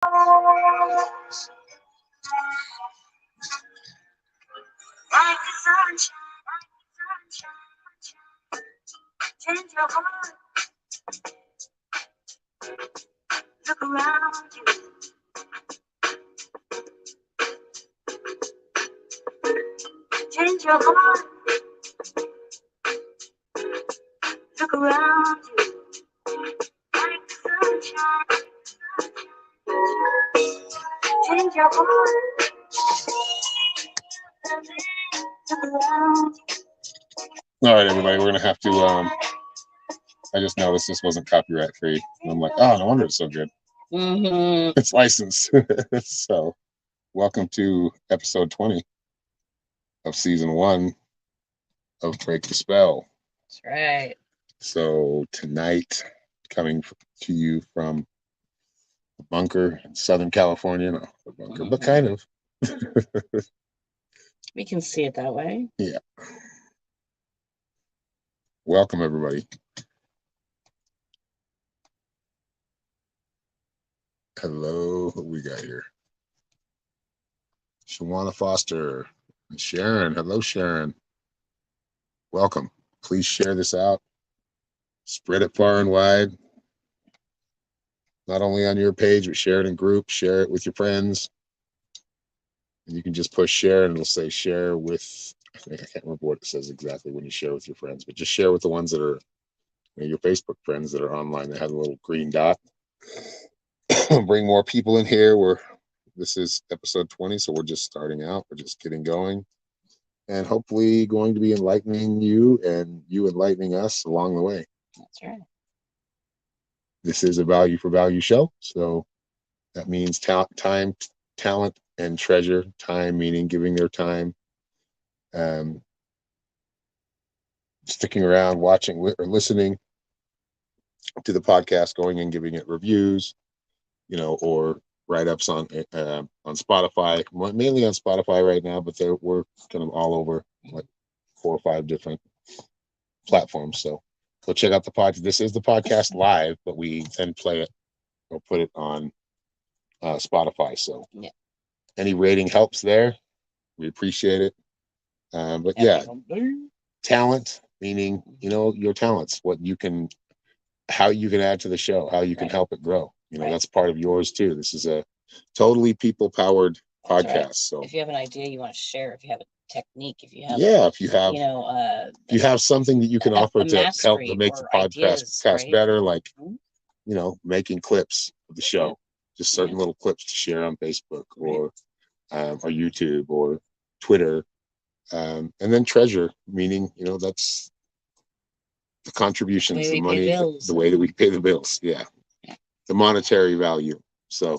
Change your heart, look around you. Change your heart, look around you. Like the sunshine. Change your heart, look around you. All right, everybody, we're gonna have to. I just noticed this wasn't copyright free, and I'm like, oh, no wonder it's so good. It's licensed. So, welcome to episode 20 of season 1 of Break the Spell. That's right. So tonight, coming to you from the bunker in Southern California, no, the bunker, but kind of. We can see it that way. Yeah. Welcome, everybody. Hello, who we got here? Shawana Foster and Sharon. Hello, Sharon. Welcome. Please share this out. Spread it far and wide. Not only on your page, but share it in groups. Share it with your friends. And you can just push share and it'll say share with, I can't remember what it says exactly when you share with your friends, but just share with the ones that are your Facebook friends that are online that have a little green dot. Bring more people in here. This is episode 20, so we're just starting out. We're just getting going. And hopefully going to be enlightening you and you enlightening us along the way. That's right. This is a value for value show. So that means time, talent, and treasure. Time meaning giving their time. Sticking around, watching or listening to the podcast, going and giving it reviews, or write-ups on Spotify, mainly on Spotify right now, but we're kind of all over, like 4 or 5 different platforms. So go check out the podcast. This is the podcast live, but we then play it or put it on Spotify. So yeah, any rating helps there. We appreciate it. But yeah, talent meaning your talents, how you can add to the show, how you can help it grow. That's part of yours too. This is a totally people-powered podcast. Right. So if you have an idea you want to share, if you have a technique, if you have if you have something that you can offer to help to make the podcast better, like making clips of the show, just certain little clips to share on Facebook or YouTube or Twitter, and then treasure meaning that's the contributions, the money, the way that we pay the bills. Yeah. The monetary value. So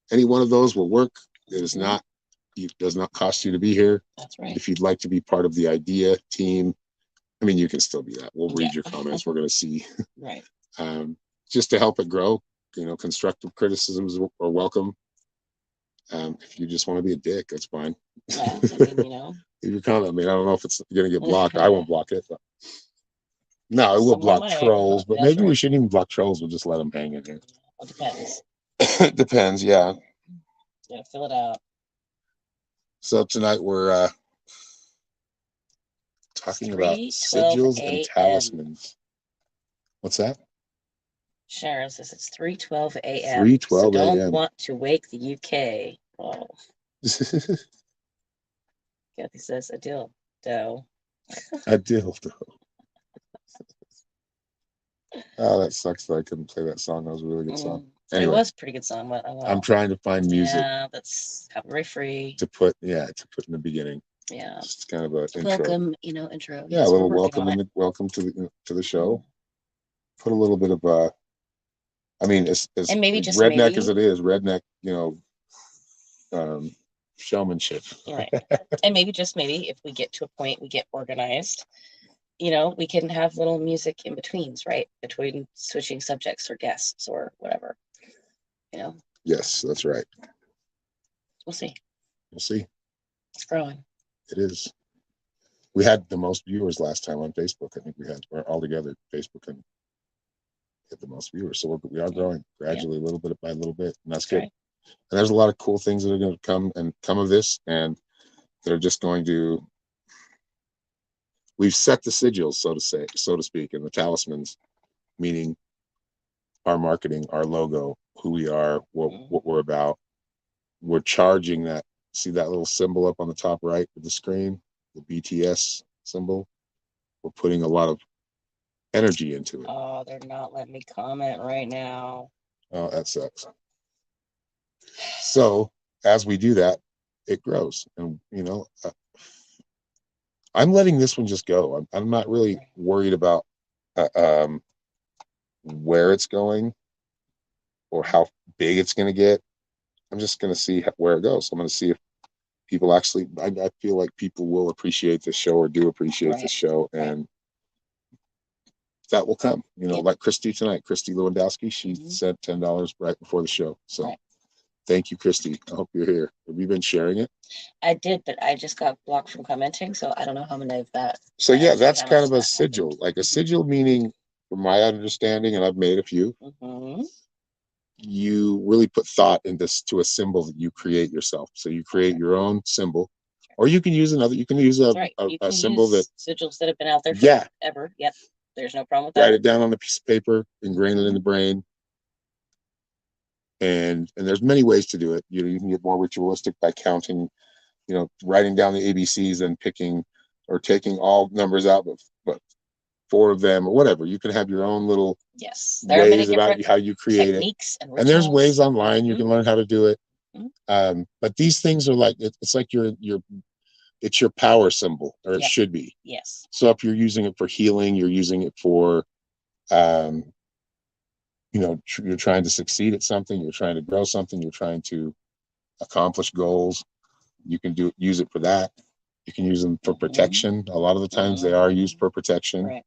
any one of those will work. It does not cost you to be here. That's right. If you'd like to be part of the idea team, you can still do that. We'll read your comments. We're going to see. Right. Just to help it grow, constructive criticisms are welcome. If you just want to be a dick, that's fine. Yeah, leave your comment. I don't know if it's going to get blocked. I won't block it, but no, it will block trolls, but maybe we shouldn't even block trolls. We'll just let them hang in here. It depends. It depends, yeah. Yeah, fill it out. So tonight we're talking about sigils and talismans. What's that? Sharon says it's 3:12 a.m. 3:12 a.m. Don't want to wake the UK. Oh. Kathy says a dildo. A dildo. Oh, that sucks that I couldn't play that song. That was a really good song. Anyway, it was a pretty good song. I'm trying to find music. Yeah, that's copyright free. To put in the beginning. Yeah. It's kind of an intro. Welcome, intro. Yeah, a little welcome to the show. Put a little bit of as and maybe just redneck as it is, redneck, showmanship. Right. And maybe if we get to a point we get organized, we can have little music in betweens, right? Between switching subjects or guests or whatever. Yes, that's right. We'll see. It's growing. It is. We had the most viewers last time on Facebook. I think we're all together, Facebook and get the most viewers. So we are growing gradually, a little bit by little bit, and that's good. Right. And there's a lot of cool things that are going to come of this, and they're just going to. We've set the sigils, so to speak, and the talismans, meaning our marketing, our logo, who we are, what we're about. We're charging that. See that little symbol up on the top right of the screen, the BTS symbol. We're putting a lot of energy into it. Oh, they're not letting me comment right now. Oh, that sucks. So as we do that, it grows, and I'm letting this one just go. I'm not really worried about where it's going or how big it's going to get. I'm just going to see where it goes. I'm going to see if people actually. I feel like people will appreciate this show or do appreciate this show, and that will come. Like Christy tonight, Christy Lewandowski. She sent $10 right before the show. So thank you, Christy. I hope you're here. Have you been sharing it? I did, but I just got blocked from commenting, so I don't know how many of that. So yeah, that's kind of a sigil. Like a sigil meaning, from my understanding, and I've made a few, you really put thought into to a symbol that you create yourself. So you create your own symbol, or you can use another. You can use a symbol that sigils that have been out there forever. Yep, there's no problem with that. Write it down on a piece of paper, ingrain it in the brain. And there's many ways to do it. You can get more ritualistic by counting, writing down the ABCs and picking or taking all numbers out, but 4 of them or whatever. You can have your own little ways about how you create it. And there's ways online you can learn how to do it. But these things are like it's like it's your power symbol, or it should be. Yes. So if you're using it for healing, you're using it for you're trying to succeed at something, you're trying to grow something, you're trying to accomplish goals, you can use it for that. You can use them for protection. A lot of the times they are used for protection,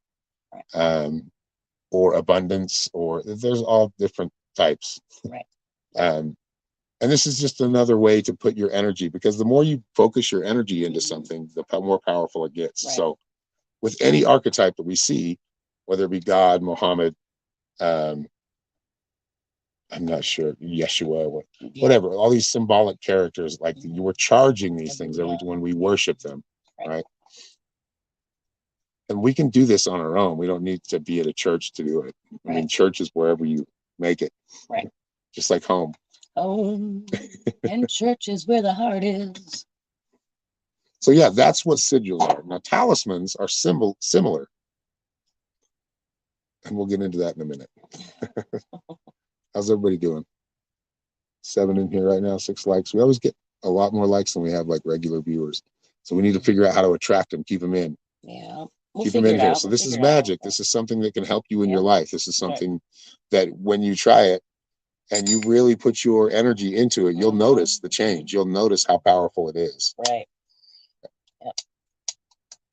or abundance, or there's all different types. And this is just another way to put your energy, because the more you focus your energy into something, the more powerful it gets. So with any archetype that we see, whether it be God, Muhammad, I'm not sure, Yeshua, whatever, all these symbolic characters, like you were charging these things when we worship them, right? And we can do this on our own. We don't need to be at a church to do it. I mean, church is wherever you make it, just like home. Home and church is where the heart is. So yeah, that's what sigils are. Now talismans are similar, and we'll get into that in a minute. How's everybody doing? 7 in here right now, 6 likes. We always get a lot more likes than we have like regular viewers. So we need to figure out how to attract them, keep them in. Yeah. Keep them in here. So this is magic. This is something that can help you in your life. This is something that when you try it and you really put your energy into it, you'll notice the change. You'll notice how powerful it is. Right. Yep.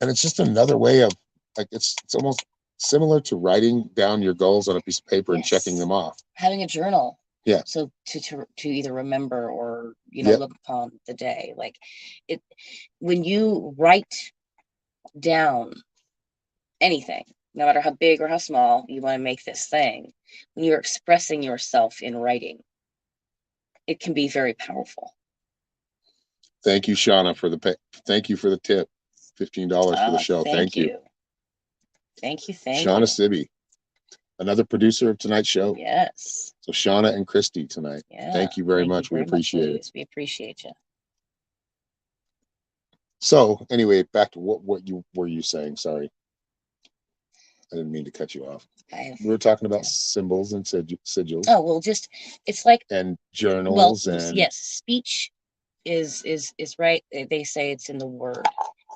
And it's just another way of, like, it's almost similar to writing down your goals on a piece of paper and checking them off. Having a journal. Yeah. So to either remember or look upon the day, like it, when you write down anything, no matter how big or how small you want to make this thing, when you're expressing yourself in writing, it can be very powerful. Thank you, Shauna, thank you for the tip. $15 for the show. Thank you. Thank you. Shauna Sibby, another producer of tonight's show. Yes. So Shauna and Christy tonight. Yeah. Thank you very much. We appreciate it. We appreciate you. So anyway, back to what you were saying? Sorry, I didn't mean to cut you off. We were talking about symbols and sigils. Oh well, it's like and journals and yes, speech is right. They say it's in the word,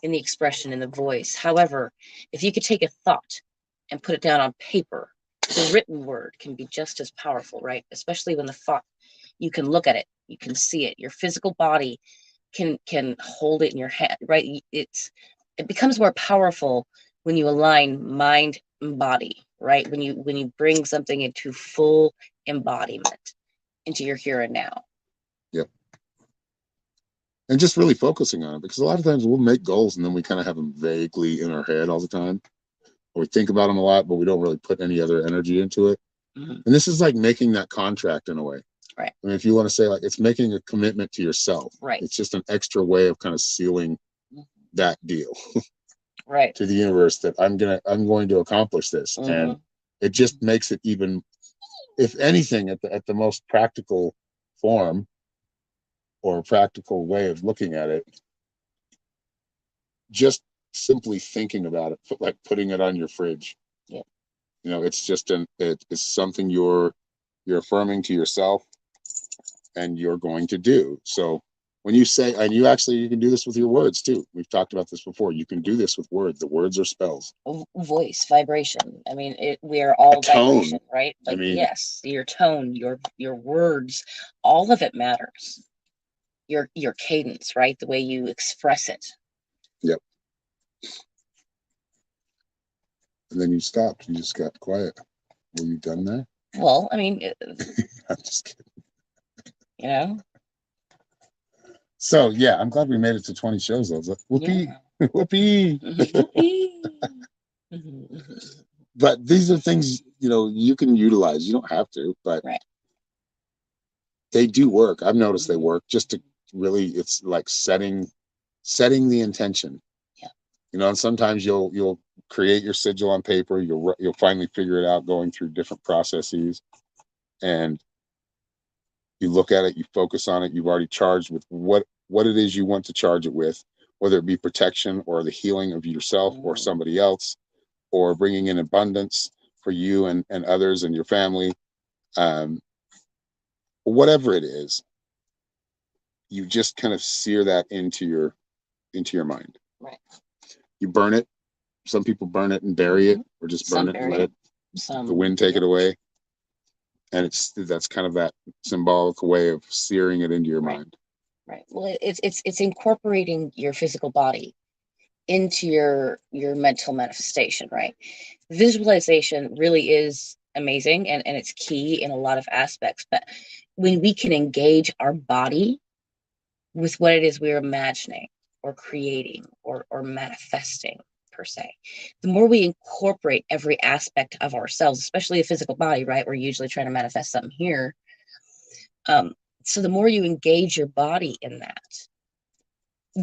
in the expression, in the voice. However, if you could take a thought and put it down on paper, the written word can be just as powerful, right? Especially when the thought, you can look at it, you can see it, your physical body can hold it in your hand, right? It becomes more powerful when you align mind and body, right? When you bring something into full embodiment into your here and now. Yep. And just really focusing on it, because a lot of times we'll make goals and then we kind of have them vaguely in our head all the time, or we think about them a lot, but we don't really put any other energy into it. And this is like making that contract in a way. Right. I mean, if you want to say like it's making a commitment to yourself, Right. it's just an extra way of kind of sealing that deal right to the universe that I'm going to accomplish this. And it just makes it even, if anything, at the most practical form or practical way of looking at it, just simply thinking about it, like putting it on your fridge. Yeah. You know, it's just it's something you're affirming to yourself and you're going to do. So when you say, and you can do this with your words too. We've talked about this before. You can do this with words. The words are spells. Voice, vibration. I mean, we are all vibration, right? Like, I mean, yes, your tone, your words, all of it matters. Your cadence, right? The way you express it. Yep. And then you stopped. You just got quiet. Were you done there? Well, I mean, I'm just kidding. You know. So yeah, I'm glad we made it to 20 shows. I was like, whoopee, yeah. Whoopee. But these are things, you know, you can utilize. You don't have to, but right. They do work. I've noticed they work. Just to really, it's like setting the intention. Yeah. You know, and sometimes you'll create your sigil on paper. You'll finally figure it out going through different processes, and you look at it. You focus on it. You've already charged with what it is you want to charge it with, whether it be protection or the healing of yourself or somebody else, or bringing in abundance for you and others and your family. Whatever it is, you just kind of sear that into your mind. Right. You burn it. Some people burn it and bury it, or just burn it and let the wind take it away. And that's kind of that symbolic way of searing it into your mind. Right. Well, it's incorporating your physical body into your mental manifestation, right? Visualization really is amazing and it's key in a lot of aspects. But when we can engage our body with what it is we're imagining or creating or manifesting per se, the more we incorporate every aspect of ourselves, especially a physical body, right? We're usually trying to manifest something here. So the more you engage your body in that,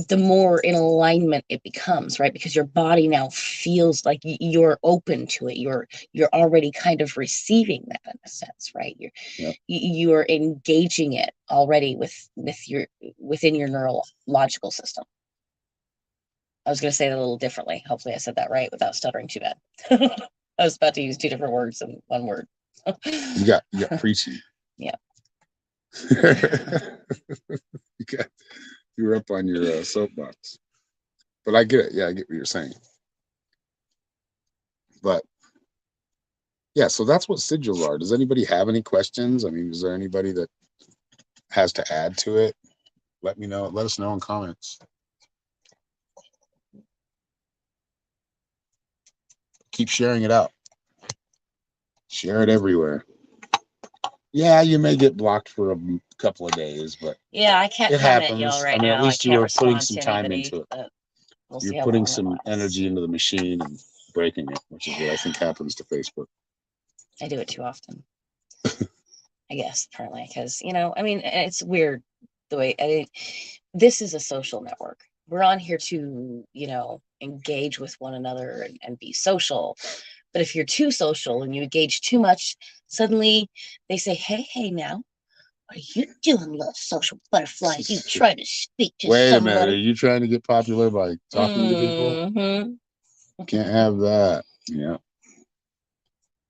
the more in alignment it becomes, right? Because your body now feels like you're open to it. You're already kind of receiving that in a sense, right? You're engaging it already within your neurological system. I was going to say it a little differently. Hopefully I said that right without stuttering too bad. I was about to use two different words in one word. you got preaching. Yeah. You were up on your soapbox, but I get it. Yeah, I get what you're saying. But yeah, so that's what sigils are. Does anybody have any questions? I mean, is there anybody that has to add to it? Let me know. Let us know in comments. Keep sharing it out. Share it everywhere. Yeah, you may get blocked for a couple of days, but yeah, I can't comment y'all right now. At least you were putting some time into it. You're putting some energy into the machine and breaking it, which is what I think happens to Facebook. I do it too often. I guess partly because I mean, it's weird the way this is a social network. We're on here to engage with one another and be social. But if you're too social and you engage too much, suddenly they say, hey now, what are you doing, little social butterfly? You trying to speak to Wait somebody? a minute, are you trying to get popular by talking to people? Can't have that. Yeah.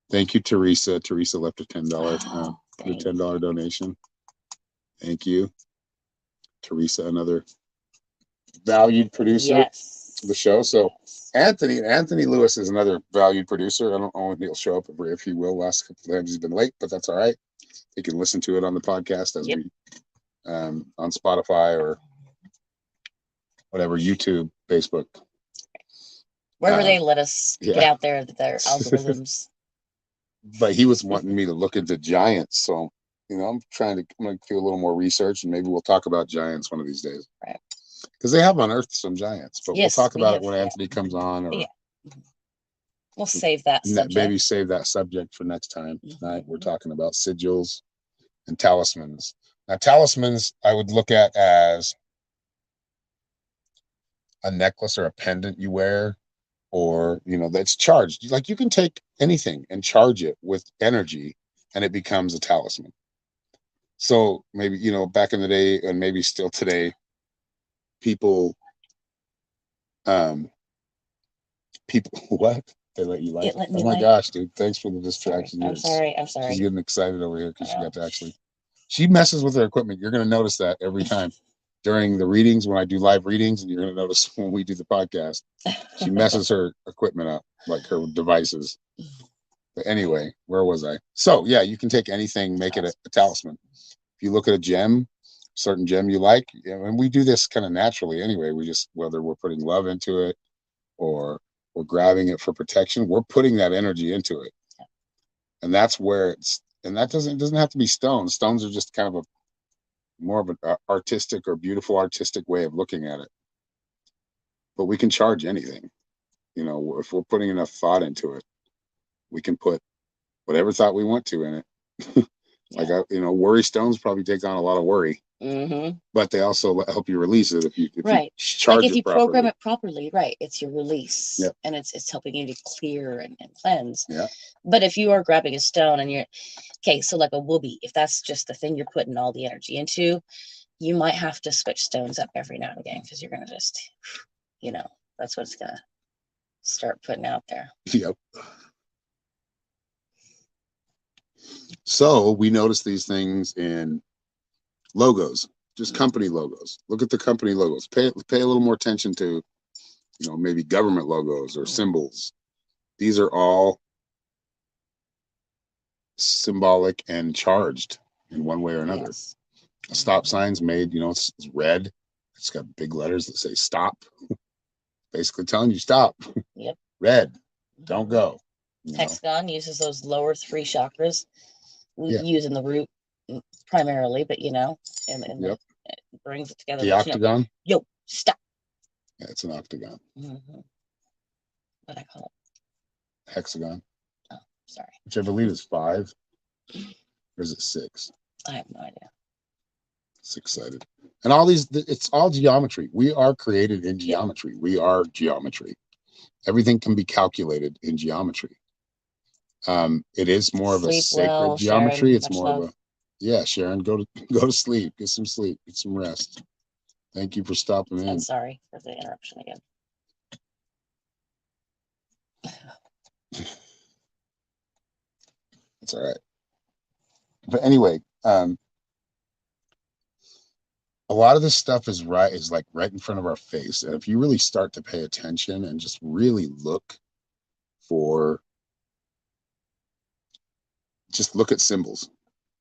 Thank you, Teresa. Teresa left a $10 donation. Thank you, Teresa, another valued producer of the show. So Anthony Lewis is another valued producer. I don't know if he'll show up, if he will. Last couple of times he's been late, but that's all right. You can listen to it on the podcast as we on Spotify or whatever, YouTube, Facebook, wherever they let us get out there, their algorithms. But he was wanting me to look into giants, so I'm going to do a little more research, and maybe we'll talk about giants one of these days. Right. Because they have unearthed some giants, but we'll talk about it when Anthony comes on, or we'll save that subject. Maybe save that subject for next time. Tonight we're talking about sigils and talismans. Now, talismans I would look at as a necklace or a pendant you wear, or that's charged. Like, you can take anything and charge it with energy, and it becomes a talisman. So maybe back in the day, and maybe still today, people um people what they let you like. It let me Oh my like. gosh, dude, thanks for the Sorry. distraction. I'm sorry. I'm sorry. She's getting excited over here because she I got know. to actually, she messes with her equipment. You're going to notice that every time during the readings, when I do live readings, and you're going to notice when we do the podcast, she messes her equipment up, like her devices. But anyway, where was I? So yeah, you can take anything, make it a talisman. If you look at a gem, certain gem you like, and we do this kind of naturally anyway. We just, whether we're putting love into it or we're grabbing it for protection, we're putting that energy into it. And that's where and that doesn't have to be stones. Stones are just kind of more of an artistic or beautiful artistic way of looking at it. But we can charge anything. If we're putting enough thought into it, we can put whatever thought we want to in it. Like, worry stones probably take on a lot of worry, but they also help you release it if you charge like if you it properly. program it properly, right? It's your release, and it's helping you to clear and cleanse. Yeah. But if you are grabbing a stone and you're so like a whoopee, if that's just the thing you're putting all the energy into, you might have to switch stones up every now and again, because you're gonna just, that's what it's gonna start putting out there. Yep. So we notice these things in logos, just company logos. Look at the company logos. Pay a little more attention to, maybe government logos or symbols. These are all symbolic and charged in one way or another. Yes. A stop sign's made, it's red. It's got big letters that say stop. Basically telling you stop. Yep. Red. Don't go. Hexagon uses those lower three chakras. We use in the root primarily, but and yep. It brings it together. The octagon. Yo, stop. Yeah, it's an octagon. What I call it? Hexagon. Oh, sorry. Which I believe is 5. Or is it 6? I have no idea. 6-sided. And all these, it's all geometry. We are created in geometry. Yep. We are geometry. Everything can be calculated in geometry. It is more of a sacred geometry. Sharon, it's more of a Sharon, go to sleep, get some sleep, get some rest. Thank you for stopping in. I'm sorry for the interruption again. It's all right. But anyway, a lot of this stuff is like right in front of our face. And if you really start to pay attention and just really look at symbols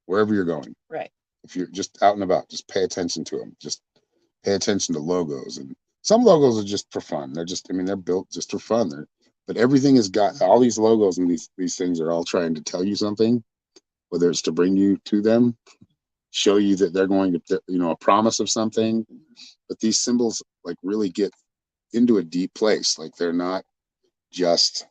wherever you're going. Right. If you're just out and about, just pay attention to them. Just pay attention to logos. And some logos are just for fun. They're built just for fun. But everything has got all these logos, and these things are all trying to tell you something, whether it's to bring you to them, show you that they're going to, a promise of something. But these symbols like really get into a deep place. Like, they're not just,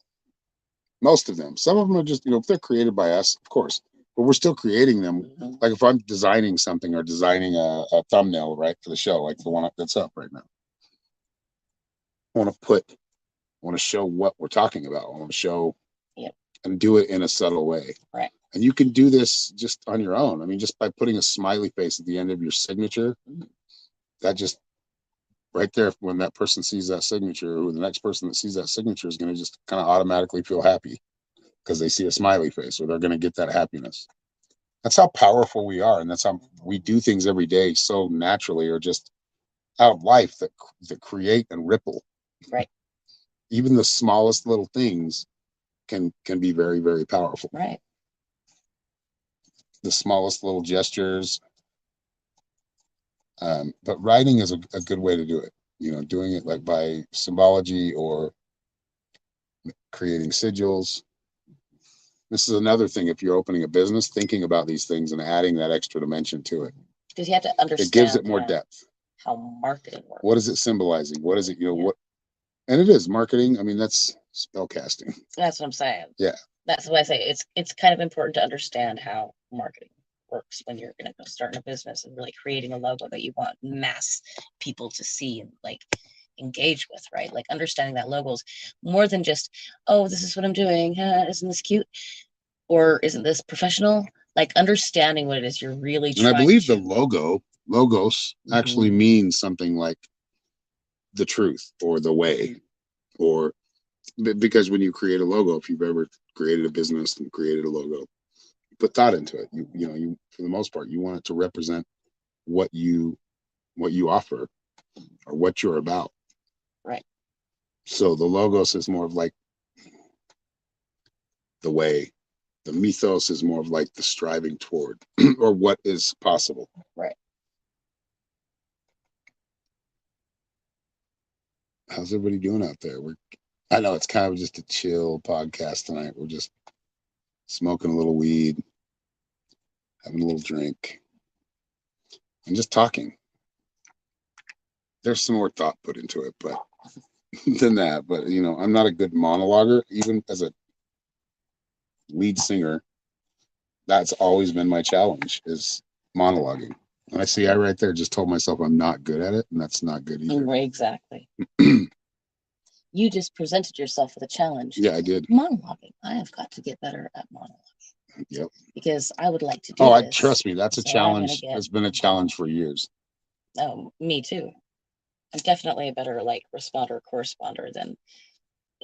most of them, some of them are just, if they're created by us, of course, but we're still creating them. Like, if I'm designing something or designing a thumbnail, right, for the show, like the one that's up right now, I want to show what we're talking about. I want to show and do it in a subtle way. Right. And you can do this just on your own. Just by putting a smiley face at the end of your signature, that just right there, when that person sees that signature, or the next person that sees that signature is going to just kind of automatically feel happy because they see a smiley face, or they're going to get that happiness. That's how powerful we are. And that's how we do things every day so naturally, or just out of life, that create and ripple. Right. Even the smallest little things can be very, very powerful. Right. The smallest little gestures. But writing is a good way to do it. Doing it like by symbology or creating sigils. This is another thing. If you're opening a business, thinking about these things and adding that extra dimension to it. Because you have to understand. It gives it more depth. How marketing works. What is it symbolizing? What is it? What? And it is marketing. That's spell casting. That's what I'm saying. Yeah. That's what I say. It's kind of important to understand how marketing works when you're going to go starting a business and really creating a logo that you want mass people to see and like engage with, right? Like understanding that logos more than just, oh, this is what I'm doing. Isn't this cute? Or isn't this professional? Like understanding what it is you're really And I trying believe to. the logos actually means something like the truth or the way, or because when you create a logo, if you've ever created a business and created a logo, you put thought into it. You for the most part, you want it to represent what you offer or what you're about. Right. So the logos is more of like the way. The mythos is more of like the striving toward or what is possible. Right. How's everybody doing out there? I know it's kind of just a chill podcast tonight. We're just smoking a little weed, having a little drink, and just talking. There's some more thought put into it, but than that. But I'm not a good monologuer, even as a lead singer. That's always been my challenge, is monologuing. And I right there just told myself I'm not good at it, and that's not good either. Right, exactly. You just presented yourself with a challenge. Yeah, I did. Monologuing. I have got to get better at monologuing. Yep. Because I would like to do this. Trust me, that's a challenge. It's been a challenge for years. Oh, me too. I'm definitely a better like responder, corresponder than.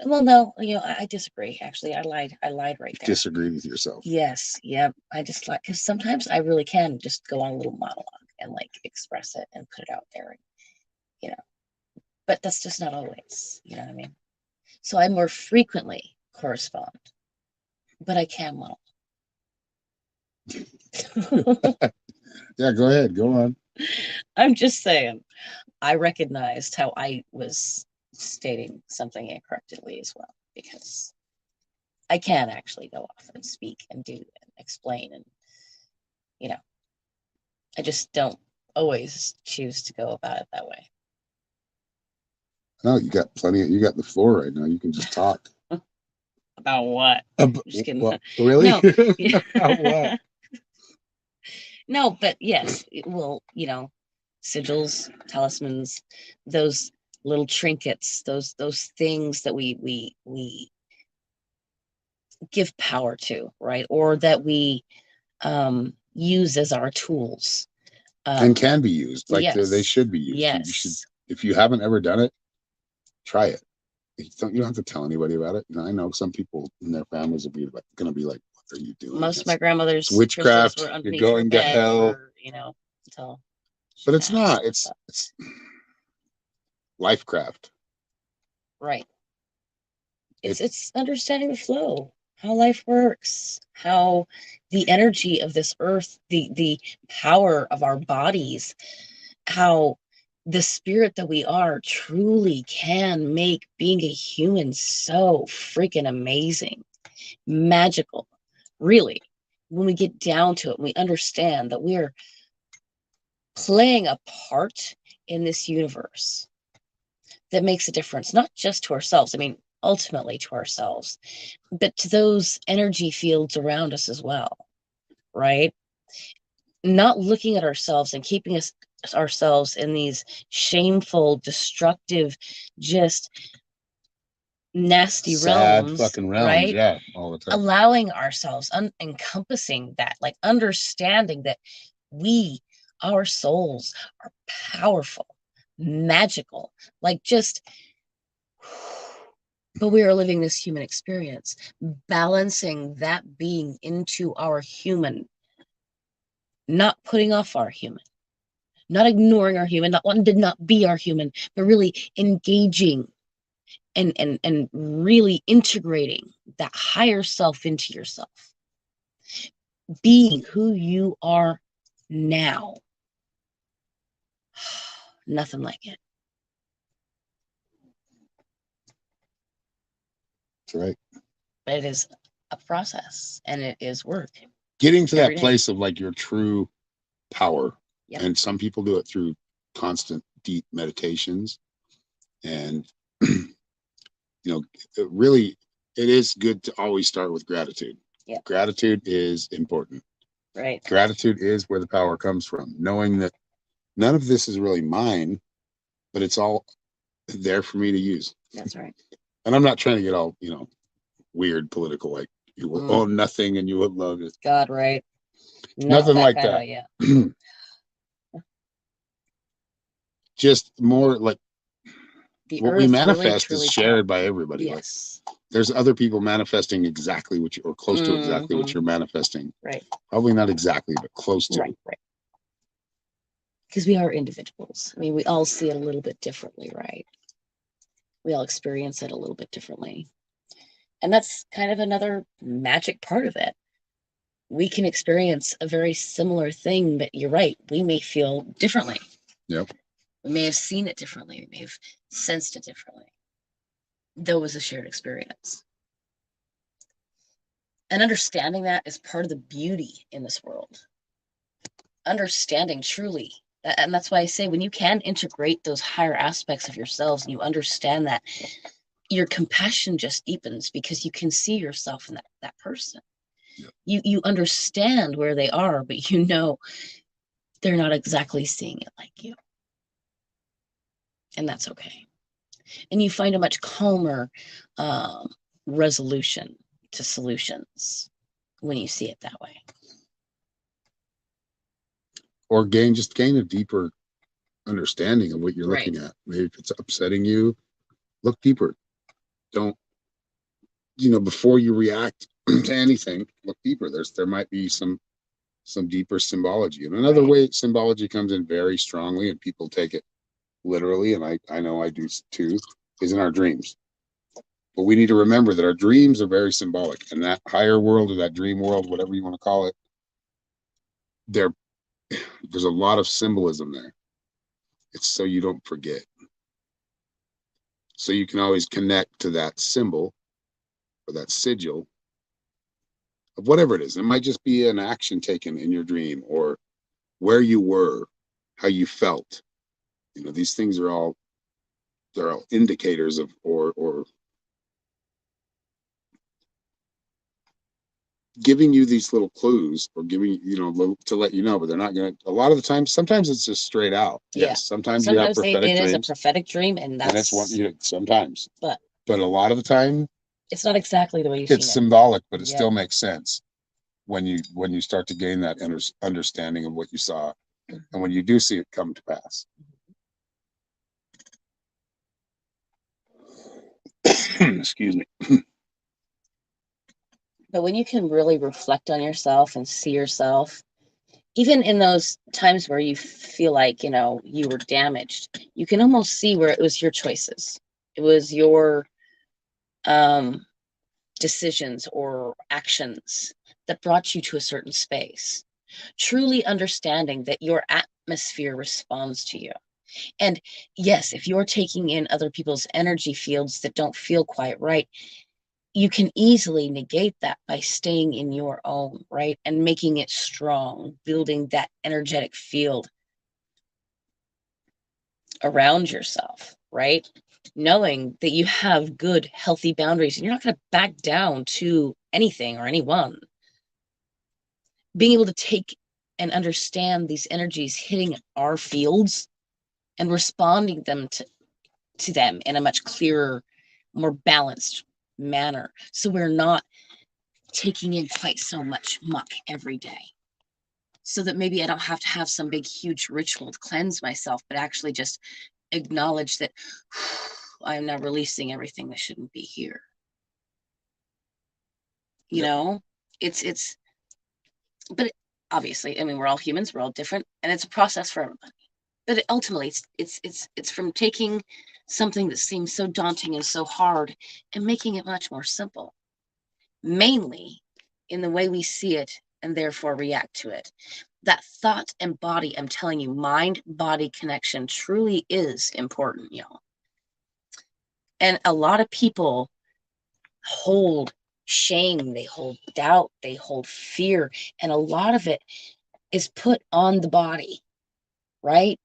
Well, no, I disagree. Actually, I lied right there. Disagree with yourself. Yes, yep. I just like because sometimes I really can just go on a little monologue and like express it and put it out there, but that's just not always. You know what I mean? So I more frequently correspond, but I can monologue. Yeah, go ahead. Go on. I'm just saying, I recognized how I was stating something incorrectly as well, because I can actually go off and speak and do and explain, and I just don't always choose to go about it that way. No, you got you got the floor right now. You can just talk. About what? Just kidding. Well, really? No. About what? No, but yes, well, sigils, talismans, those little trinkets, those things that we give power to, right? Or that we use as our tools. And can be used. Like yes. they should be used. Yes. You should, if you haven't ever done it, try it. You don't have to tell anybody about it. I know some people in their families will be going to be like, "What are you doing?" Most of my grandmother's witchcraft. You're going to hell. Until. But it's not. It's lifecraft. Right. It's understanding the flow, how life works, how the energy of this earth, the power of our bodies, how the spirit that we are truly can make being a human so freaking amazing, magical. Really, when we get down to it, we understand that we're playing a part in this universe that makes a difference, not just to ourselves. I mean, ultimately to ourselves, but to those energy fields around us as well, right? Not looking at ourselves and keeping ourselves in these shameful, destructive, just nasty realms, fucking realms, right? Yeah, all the time. Allowing ourselves, encompassing that, like understanding that our souls are powerful, magical, like just. But we are living this human experience, balancing that being into our human, not putting off our human, not ignoring our human, not wanting to not be our human, but really engaging and really integrating that higher self into yourself. Being who you are now. Nothing like it. That's right. But it is a process and it is work. Getting to that place of like your true power. Yep. And some people do it through constant deep meditations. And, it is good to always start with gratitude. Yep. Gratitude is important. Right. Gratitude is where the power comes from, knowing that none of this is really mine, but it's all there for me to use. That's right. And I'm not trying to get all, weird political, like you will own nothing and you will love it. God, right. Nothing like that. Yeah. Just more like what we manifest really is shared by everybody. Yes. Like, there's other people manifesting exactly what you, or close to exactly what you're manifesting. Right. Probably not exactly, but close to. Right. Because we are individuals. I mean, we all see it a little bit differently, right? We all experience it a little bit differently. And that's kind of another magic part of it. We can experience a very similar thing, but you're right, we may feel differently. Yep. We may have seen it differently. We may have sensed it differently. Though it was a shared experience. And understanding that is part of the beauty in this world. Understanding truly. And that's why I say when you can integrate those higher aspects of yourselves and you understand that, your compassion just deepens because you can see yourself in that person. Yep. You understand where they are, but you know they're not exactly seeing it like you. And that's okay. And you find a much calmer resolution to solutions when you see it that way. Or gain a deeper understanding of what you're looking at. Maybe if it's upsetting you, look deeper. Don't, before you react to anything, look deeper. There might be some deeper symbology. And another way symbology comes in very strongly and people take it literally, and I know I do too, is in our dreams. But we need to remember that our dreams are very symbolic, and that higher world or that dream world, whatever you want to call it, there's a lot of symbolism there. It's so you don't forget. So you can always connect to that symbol or that sigil of whatever it is. It might just be an action taken in your dream or where you were, how you felt. These things are all, they're all indicators of or giving you these little clues or giving to let you know, but they're not going to. A lot of the time, sometimes it's just straight out. Yeah. Yes, sometimes you have prophetic dreams. It is a prophetic dream, and that's one. Sometimes, but a lot of the time, it's not exactly the way you. It's symbolic, but it still makes sense when you start to gain that understanding of what you saw, and when you do see it come to pass. Excuse me. But when you can really reflect on yourself and see yourself, even in those times where you feel like, you were damaged, you can almost see where it was your choices. It was your decisions or actions that brought you to a certain space. Truly understanding that your atmosphere responds to you. And yes, if you're taking in other people's energy fields that don't feel quite right, you can easily negate that by staying in your own, right? And making it strong, building that energetic field around yourself, right? Knowing that you have good, healthy boundaries and you're not going to back down to anything or anyone. Being able to take and understand these energies hitting our fields and responding to them in a much clearer, more balanced manner. So we're not taking in quite so much muck every day. So that maybe I don't have to have some big, huge ritual to cleanse myself, but actually just acknowledge that I'm now releasing everything that shouldn't be here. But obviously, I mean, we're all humans, we're all different, and it's a process for everybody. But ultimately, it's from taking something that seems so daunting and so hard and making it much more simple, mainly in the way we see it and therefore react to it. That thought and body, I'm telling you, mind-body connection truly is important, y'all. And a lot of people hold shame, they hold doubt, they hold fear, and a lot of it is put on the body, right?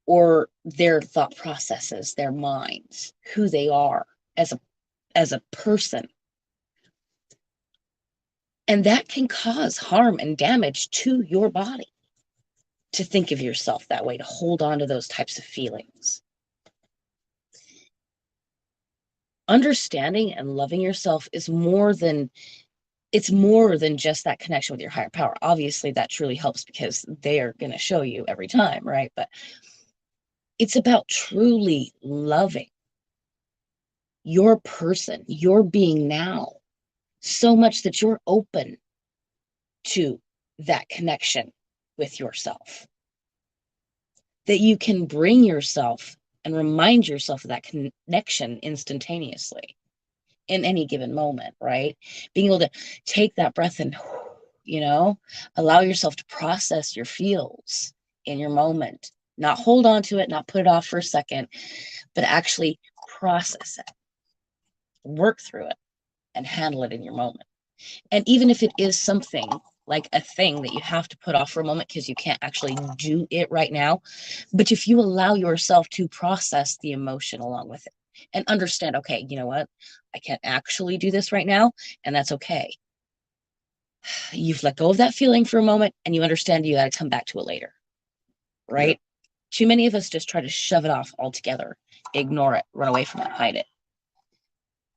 Or their thought processes, their minds, who they are as a person. And that can cause harm and damage to your body to think of yourself that way, to hold on to those types of feelings. Understanding and loving yourself is more than just that connection with your higher power. Obviously, that truly helps because they are going to show you every time, right? But it's about truly loving your person, your being now, so much that you're open to that connection with yourself, that you can bring yourself and remind yourself of that connection instantaneously in any given moment, right? Being able to take that breath and, allow yourself to process your feels in your moment, not hold on to it, not put it off for a second, but actually process it, work through it, and handle it in your moment. And even if it is something like a thing that you have to put off for a moment because you can't actually do it right now, but if you allow yourself to process the emotion along with it and understand, okay, you know what, I can't actually do this right now, and that's okay. You've let go of that feeling for a moment and you understand you got to come back to it later, right? Yeah. Too many of us just try to shove it off altogether, ignore it, run away from it, hide it.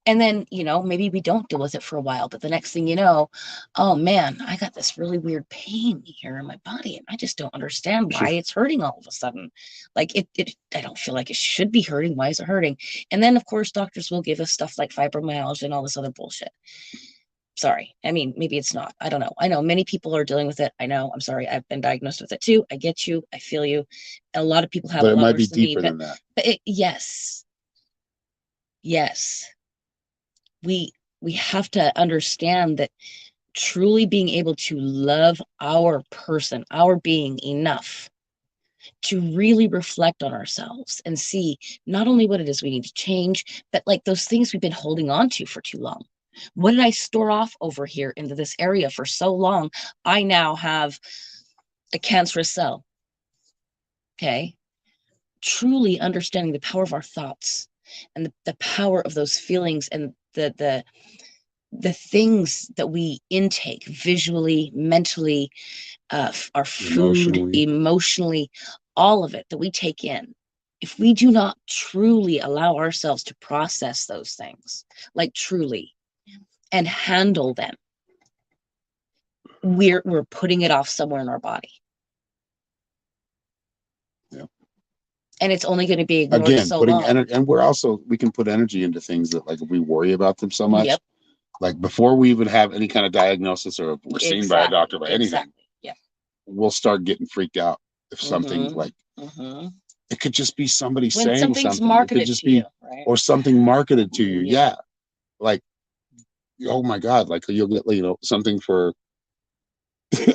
And then, maybe we don't deal with it for a while, but the next thing you know, oh man, I got this really weird pain here in my body, and I just don't understand why it's hurting all of a sudden. Like I don't feel like it should be hurting. Why is it hurting? And then, of course, doctors will give us stuff like fibromyalgia and all this other bullshit. Sorry. I mean, maybe it's not. I don't know. I know many people are dealing with it. I know. I'm sorry. I've been diagnosed with it too. I get you. I feel you. A lot of people have but it a lot might worse be deeper than that. But yes. We have to understand that truly being able to love our person, our being enough to really reflect on ourselves and see not only what it is we need to change, but like those things we've been holding on to for too long. What did I store off over here into this area for so long? I now have a cancerous cell. Okay. Truly understanding the power of our thoughts and the power of those feelings and the things that we intake visually, mentally, our food, emotionally, all of it that we take in. If we do not truly allow ourselves to process those things, like truly, and handle them, we're putting it off somewhere in our body. Yeah. And it's only going to be ignored again, so long. And we can put energy into things that, like, if we worry about them so much. Yep. Like before we even have any kind of diagnosis or if we're seen by a doctor by anything, we'll start getting freaked out if something like it could just be somebody saying something. It could just be, right? Or something marketed to you. Yeah. Like, oh my God, like you'll get, something for,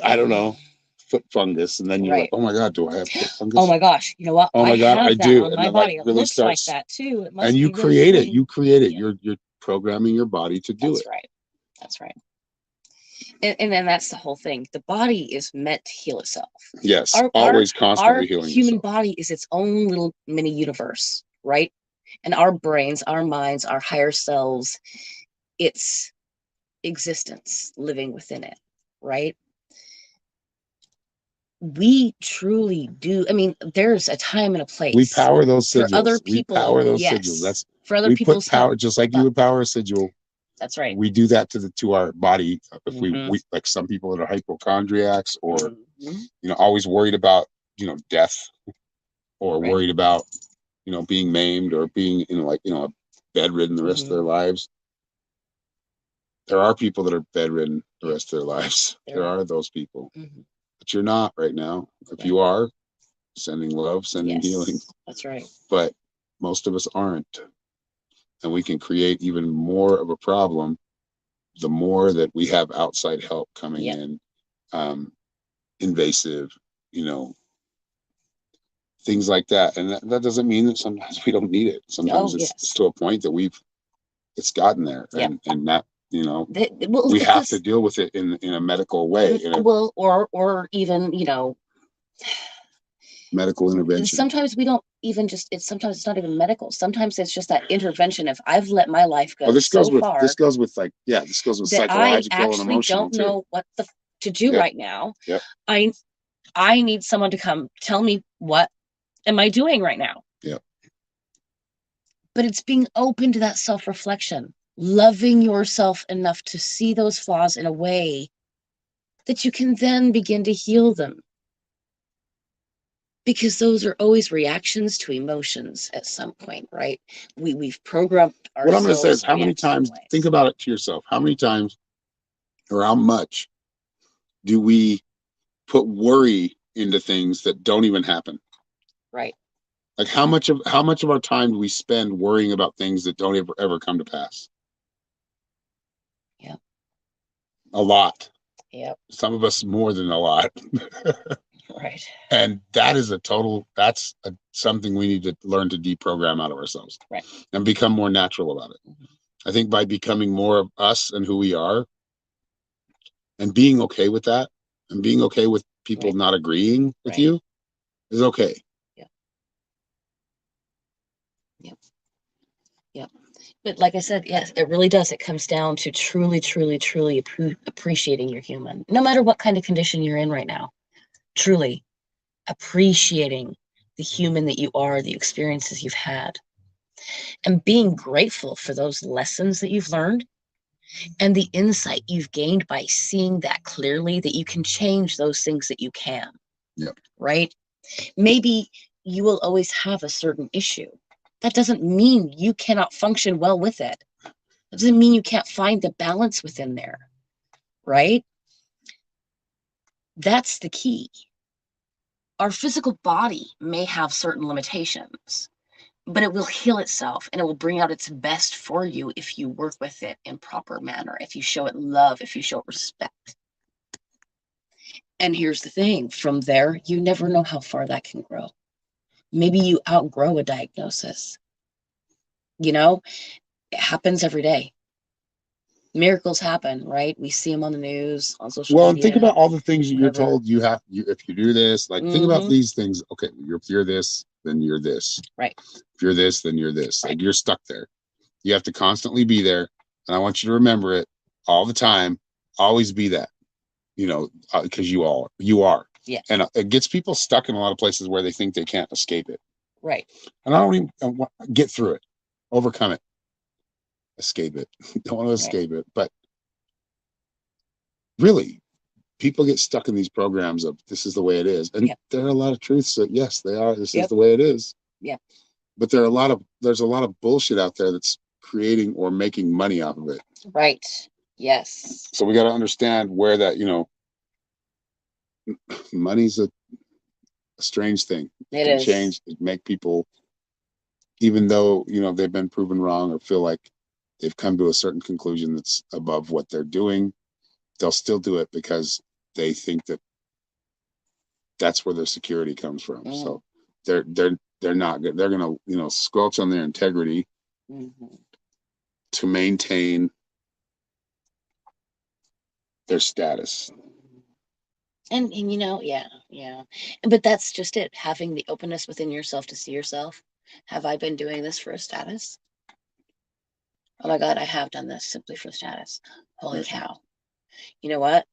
I don't know, foot fungus. And then you're like, oh my God, do I have foot fungus? Oh my gosh. You know what? Oh my God, I do. On my body. It really looks starts, like that too. It must and you create it. You create it. You're programming your body to do it. That's right. That's right. And then that's the whole thing. The body is meant to heal itself. Yes, always constantly healing. Our human body is its own little mini universe, right? And our brains, our minds, our higher selves, its existence living within it, right? We truly do. I mean, there's a time and a place. We power those sigils. For other people, we power those sigils. That's for other people. Power, just like you would power a sigil. That's right. We do that to our body. If we like some people that are hypochondriacs or always worried about death or worried about being maimed or being bedridden the rest of their lives. There are people that are bedridden the rest of their lives. There are those people. But you're not right now. If you are, sending love, sending healing. That's right. But most of us aren't. And we can create even more of a problem the more that we have outside help coming in, invasive, things like that. And that doesn't mean that sometimes we don't need it. Sometimes it's to a point that it's gotten there. And that, we have to deal with it in a medical way. Or even, medical And intervention. sometimes we don't even sometimes it's not even medical. Sometimes it's just that intervention. If I've let my life go This so goes with far, this goes with like, yeah, this goes with that I psychological and actually emotional don't too. know what to do Yep. right now. Yep. I need someone to come tell me, what am I doing right now? Yep. But it's being open to that self-reflection, loving yourself enough to see those flaws in a way that you can then begin to heal them. Because those are always reactions to emotions at some point, right? We've programmed ourselves. What I'm going to say is, how many times, think about it to yourself, how many times or how much do we put worry into things that don't even happen? Right. Like how much of our time do we spend worrying about things that don't ever come to pass? Yeah. A lot. Yep. Some of us more than a lot. Right. And that is something we need to learn to deprogram out of ourselves. Right. And become more natural about it. Mm-hmm. I think by becoming more of us and who we are, and being okay with that, and being okay with people not agreeing with you, is okay. Yeah. Yep. Yep. But like I said, yes, it really does. It comes down to truly, truly, truly appreciating your human, no matter what kind of condition you're in right now. Truly appreciating the human that you are, the experiences you've had, and being grateful for those lessons that you've learned and the insight you've gained by seeing that clearly, that you can change those things that you can. Yep. Right? Maybe you will always have a certain issue. That doesn't mean you cannot function well with it. That doesn't mean you can't find the balance within there. Right? That's the key. Our physical body may have certain limitations, but it will heal itself and it will bring out its best for you if you work with it in proper manner, if you show it love, if you show it respect. And here's the thing, from there, you never know how far that can grow. Maybe you outgrow a diagnosis. You know, it happens every day. Miracles happen, right? We see them on the news, on social media. And think about all the things that you're told if you do this, like, think about these things. Okay, if you're this, then you're this. Right. If you're this, then you're this. Right. Like, you're stuck there. You have to constantly be there. And I want you to remember it all the time. Always be that, because you are. Yeah. And it gets people stuck in a lot of places where they think they can't escape it. Right. And I don't even get through it, overcome it, escape it. Don't want to escape it. But really, people get stuck in these programs of this is the way it is. And there are a lot of truths that, yes, they are. This is the way it is. Yeah. But there's a lot of bullshit out there that's creating or making money off of it. Right. Yes. So we got to understand where that, money's a strange thing. It can change, make people, even though, they've been proven wrong or feel like they've come to a certain conclusion that's above what they're doing, they'll still do it because they think that that's where their security comes from. Mm. So they're not good. They're gonna, squelch on their integrity to maintain their status. And yeah. But that's just it. Having the openness within yourself to see yourself. Have I been doing this for a status? Oh my God, I have done this simply for status. Holy cow. You know what?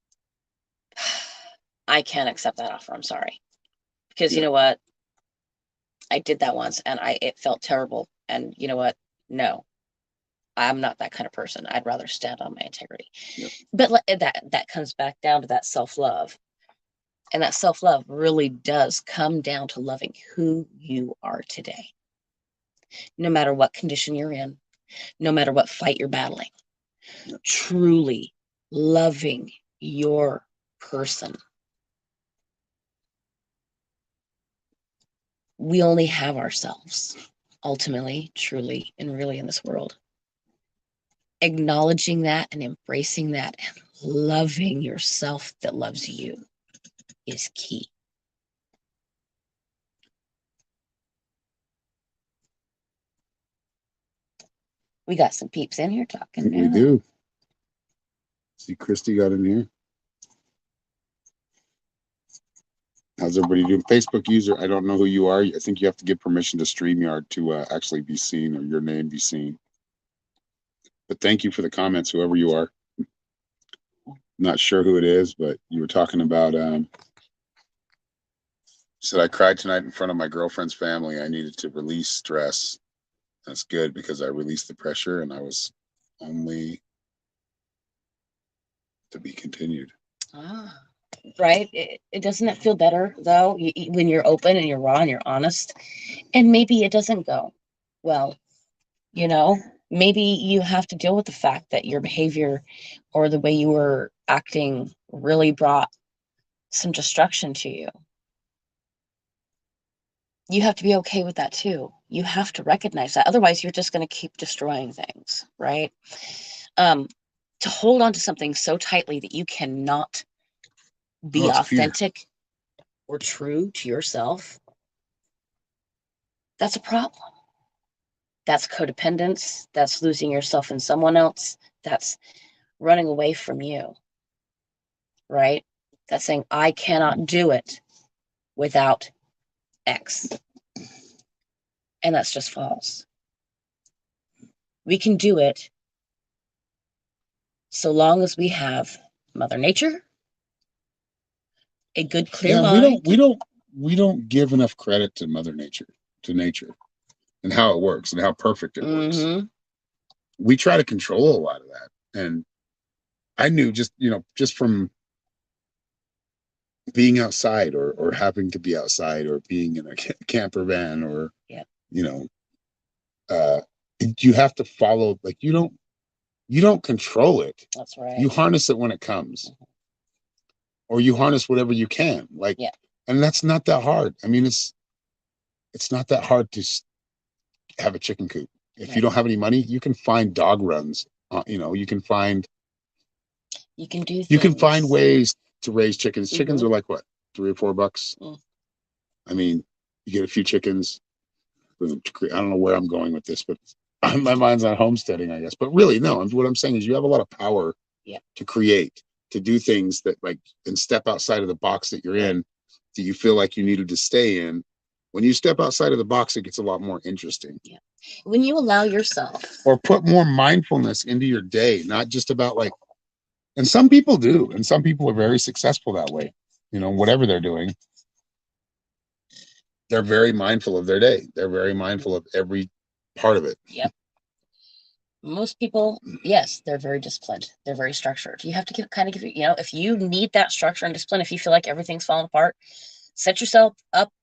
I can't accept that offer. I'm sorry. Because you know what? I did that once and it felt terrible. And you know what? No, I'm not that kind of person. I'd rather stand on my integrity. Yep. But that comes back down to that self-love. And that self-love really does come down to loving who you are today. No matter what condition you're in, no matter what fight you're battling, truly loving your person. We only have ourselves, ultimately, truly, and really in this world. Acknowledging that and embracing that and loving yourself that loves you is key. We got some peeps in here talking now. We do. See, Christy got in here. How's everybody doing? Facebook user, I don't know who you are. I think you have to give permission to StreamYard to actually be seen, or your name be seen. But thank you for the comments, whoever you are. Not sure who it is, but you were talking about, said I cried tonight in front of my girlfriend's family. I needed to release stress. That's good because I released the pressure and I was only to be continued. Ah, right. It doesn't it feel better though when you're open and you're raw and you're honest, and maybe it doesn't go well. You know, maybe you have to deal with the fact that your behavior or the way you were acting really brought some destruction to you. You have to be okay with that too. You have to recognize that. Otherwise, you're just going to keep destroying things, right? To hold on to something so tightly that you cannot be authentic or true to yourself, that's a problem. That's codependence. That's losing yourself in someone else. That's running away from you, right? That's saying, I cannot do it without X. And that's just false. We can do it so long as we have Mother Nature, a good clear mind. We don't give enough credit to Mother Nature, to nature, and how it works and how perfect it works. We try to control a lot of that. And I knew just from being outside or having to be outside or being in a camper van or, you have to follow, like, you don't control it. That's right. You harness it when it comes, or you harness whatever you can, like, and that's not that hard. I mean, it's not that hard to have a chicken coop. If you don't have any money, you can find dog runs. You can find ways to raise chickens. Chickens are like what, $3 or $4? I mean, you get a few chickens. I don't know where I'm going with this, but my mind's on homesteading, I guess. But really, no. What I'm saying is, you have a lot of power to create, to do things that, like, and step outside of the box that you're in, that you feel like you needed to stay in. When you step outside of the box, it gets a lot more interesting. Yeah. When you allow yourself, or put more mindfulness into your day, not just about, like, and some people do, and some people are very successful that way. Whatever they're doing, they're very mindful of their day. They're very mindful of every part of it. Yep. Most people, yes, they're very disciplined. They're very structured. You have to give, if you need that structure and discipline, if you feel like everything's falling apart, set yourself up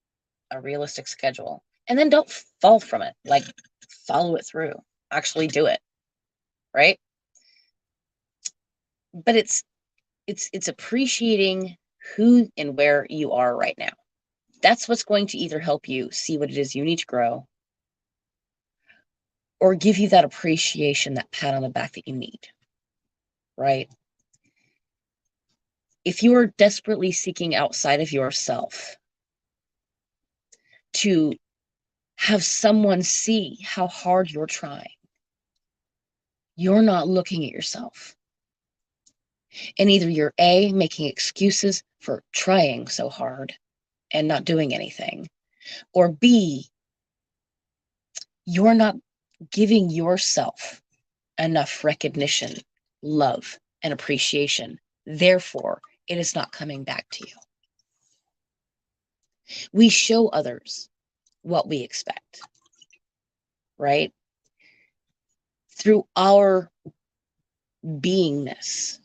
a realistic schedule, and then don't fall from it. Like, follow it through. Actually do it. Right? But it's appreciating who and where you are right now. That's what's going to either help you see what it is you need to grow, or give you that appreciation, that pat on the back that you need, right? If you are desperately seeking outside of yourself to have someone see how hard you're trying, you're not looking at yourself. And either you're A, making excuses for trying so hard and not doing anything, or B, you're not giving yourself enough recognition, love, and appreciation. Therefore, it is not coming back to you. We show others what we expect, right? Through our beingness,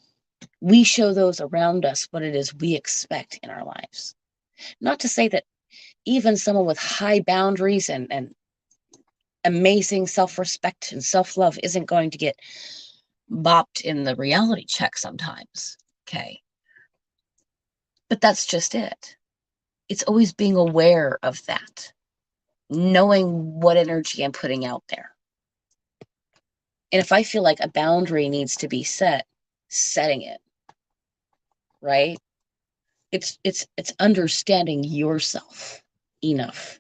we show those around us what it is we expect in our lives. Not to say that even someone with high boundaries and amazing self-respect and self-love isn't going to get bopped in the reality check sometimes. Okay. But that's just it. It's always being aware of that, knowing what energy I'm putting out there. And if I feel like a boundary needs to be set, setting it, right? It's understanding yourself enough,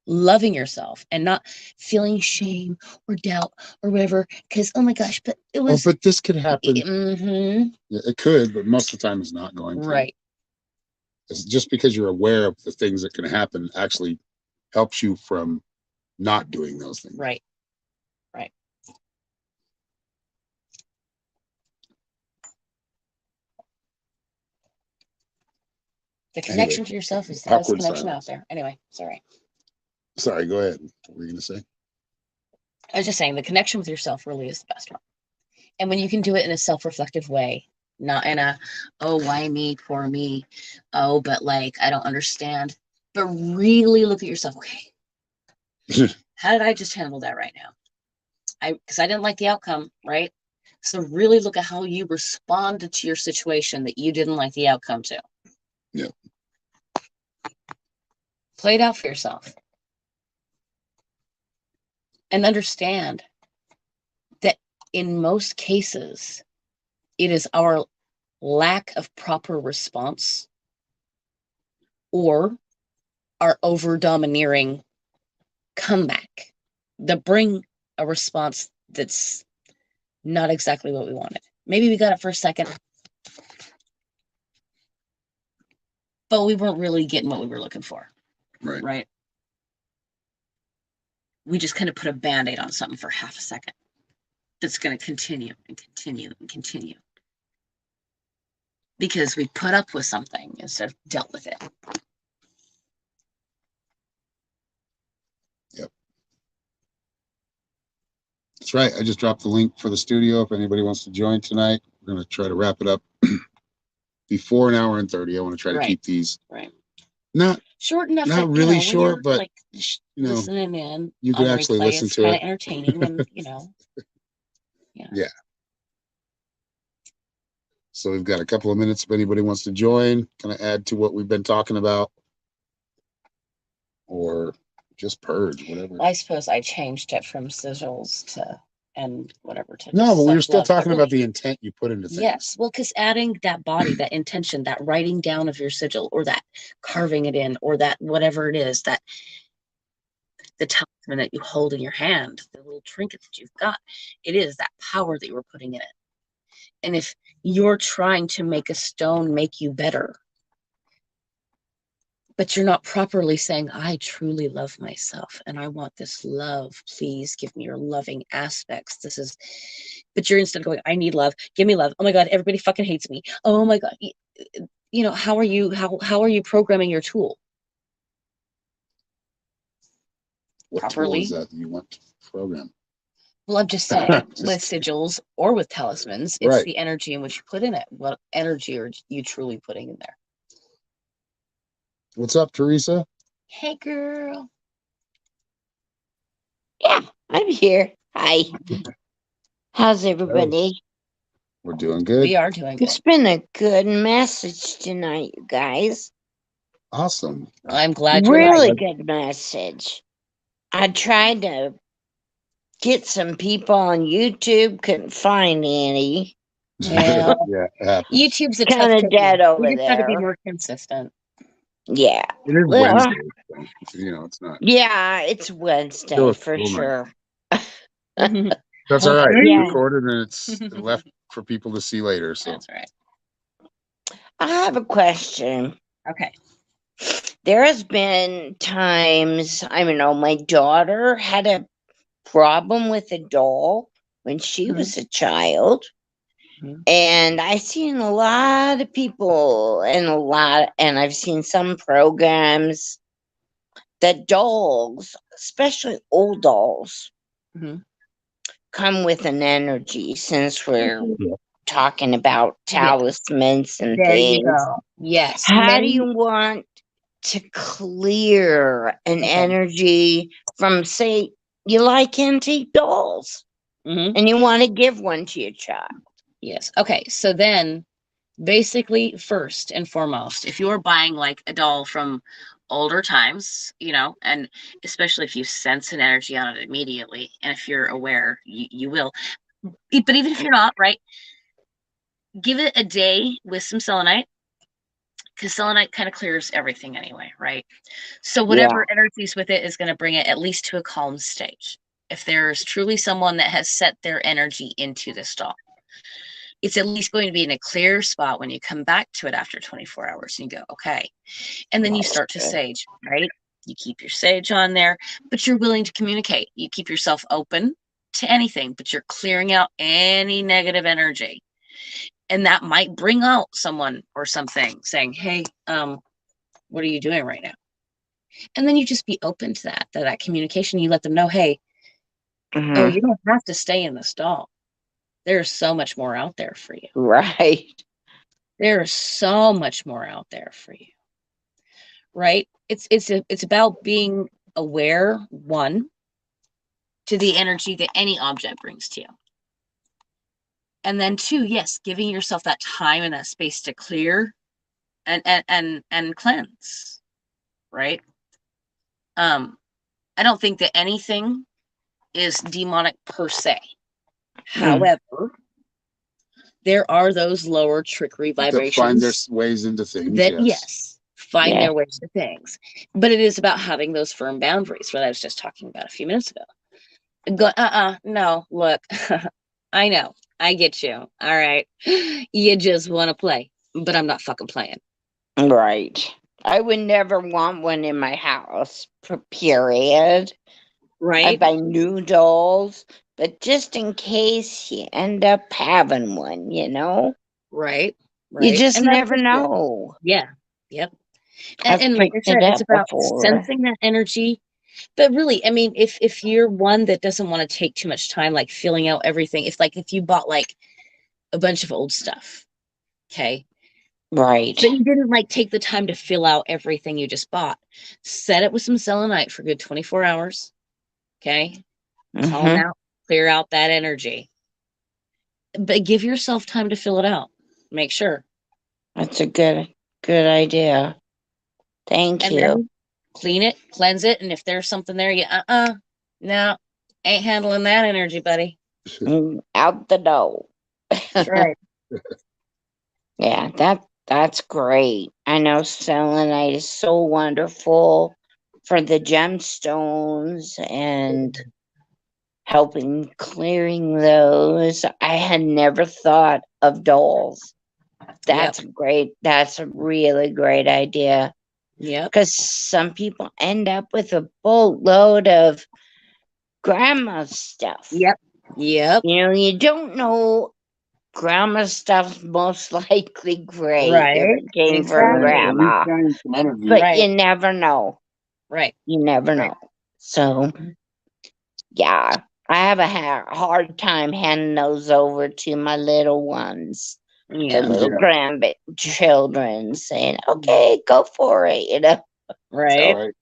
loving yourself, and not feeling shame or doubt or whatever. Because, oh my gosh, but it was. But this could happen. It could, but most of the time it's not going to. Right. It's just because you're aware of the things that can happen actually helps you from not doing those things. Right. Right. The connection to yourself is the best awkward connection silence. out there. Anyway, sorry. Sorry, go ahead. What were you going to say? I was just saying the connection with yourself really is the best one. And when you can do it in a self-reflective way, not in a, oh, why me, poor me, oh, but like, I don't understand, but really look at yourself. Okay, how did I just handle that right now? Because I didn't like the outcome, right? So really look at how you responded to your situation that you didn't like the outcome to. Yeah. Play it out for yourself. And understand that in most cases, it is our lack of proper response or our over domineering comeback that bring a response that's not exactly what we wanted. Maybe we got it for a second, but we weren't really getting what we were looking for. Right. Right. We just kind of put a band-aid on something for half a second. That's going to continue and continue and continue. Because we put up with something instead of dealt with it. Yep. That's right. I just dropped the link for the studio. If anybody wants to join tonight, we're going to try to wrap it up before 1 hour and 30. I want to try to keep these not short enough. Not that, really short, but like, listening in, you can actually listen to it. Kind of entertaining, and Yeah. So we've got a couple of minutes if anybody wants to join, kind of add to what we've been talking about, or just purge, whatever. Well, I suppose I changed it from sigils to and whatever to. No, but we were still talking about the intent you put into things. Yes, well, because adding that body, that intention, that writing down of your sigil, or that carving it in, or that whatever it is, that the talisman that you hold in your hand, the little trinket that you've got, it is that power that you were putting in it. And if you're trying to make a stone make you better, but you're not properly saying, I truly love myself and I want this love, please give me your loving aspects. But you're instead going, I need love, give me love. Oh my God, everybody fucking hates me. Oh my God. How are you programming your tool? What properly? tool is that you want to program? Well, I'm just saying, with sigils or with talismans, it's the energy in which you put in it. What energy are you truly putting in there? What's up, Teresa? Hey, girl. Yeah, I'm here. Hi. How's everybody? We're doing good. We are doing good. It's been a good message tonight, you guys. Awesome. I'm glad you really like it. Good message. I tried to get some people on YouTube, couldn't find any. Yeah. Yeah. YouTube's a kind tough of dead over there. You just got to be there. more consistent. Yeah. It is Well, Wednesday. It's not. Yeah, it's Wednesday for sure. That's all right. Yeah. It's recorded and it's left for people to see later. So that's right. I have a question. Okay. There has been times, my daughter had a problem with a doll when she was a child. And I've seen a lot of people and I've seen some programs that dolls, especially old dolls, come with an energy, since we're talking about talismans and there things. You go. Yes. How do you want to clear an energy from, say, you like antique dolls and you want to give one to your child? Yes. Okay. So then basically, first and foremost, if you're buying like a doll from older times, and especially if you sense an energy on it immediately, and if you're aware, you will. But even if you're not, right, give it a day with some selenite, because selenite kind of clears everything anyway, right? So whatever energies with it is going to bring it at least to a calm stage. If there's truly someone that has set their energy into this doll. it's at least going to be in a clear spot when you come back to it after 24 hours and you go, okay. And then you start to sage, right? You keep your sage on there, but you're willing to communicate. You keep yourself open to anything, but you're clearing out any negative energy. And that might bring out someone or something saying, hey, what are you doing right now? And then you just be open to that communication. You let them know, hey, oh, you don't have to stay in the stall. There's so much more out there for you. Right. There's so much more out there for you. Right? It's about being aware, one, to the energy that any object brings to you. And then two, yes, giving yourself that time and that space to clear and cleanse. Right? I don't think that anything is demonic per se. However, there are those lower trickery vibrations. Find their ways into things. Find their ways to things. But it is about having those firm boundaries, what I was just talking about a few minutes ago. Go, no, look, I know, I get you. All right. You just want to play, but I'm not fucking playing. Right. I would never want one in my house, period. Right. I buy new dolls, but just in case you end up having one, you know? Right. You just never know. Yeah. Yep. And like I said, it's about sensing that energy. But really, I mean, if you're one that doesn't want to take too much time, like filling out everything, if you bought like a bunch of old stuff, okay? Right. But you didn't like take the time to fill out everything you just bought. Set it with some selenite for good 24 hours. Okay. Calm out, clear out that energy. But give yourself time to fill it out. Make sure. That's a good idea. Thank you. Then clean it, cleanse it, and if there's something there, you no, ain't handling that energy, buddy. Out the door. That's right. Yeah, that's great. I know selenite is so wonderful for the gemstones and helping clearing those. I had never thought of dolls. That's great. That's a really great idea. Yeah. Because some people end up with a boatload of grandma's stuff. Yep. You know, you don't know grandma's stuff's most likely great if it came from grandma. But you never know. Right. You never know. So, yeah, I have a hard time handing those over to my little ones. The little grandchildren saying, okay, go for it, you know? Right.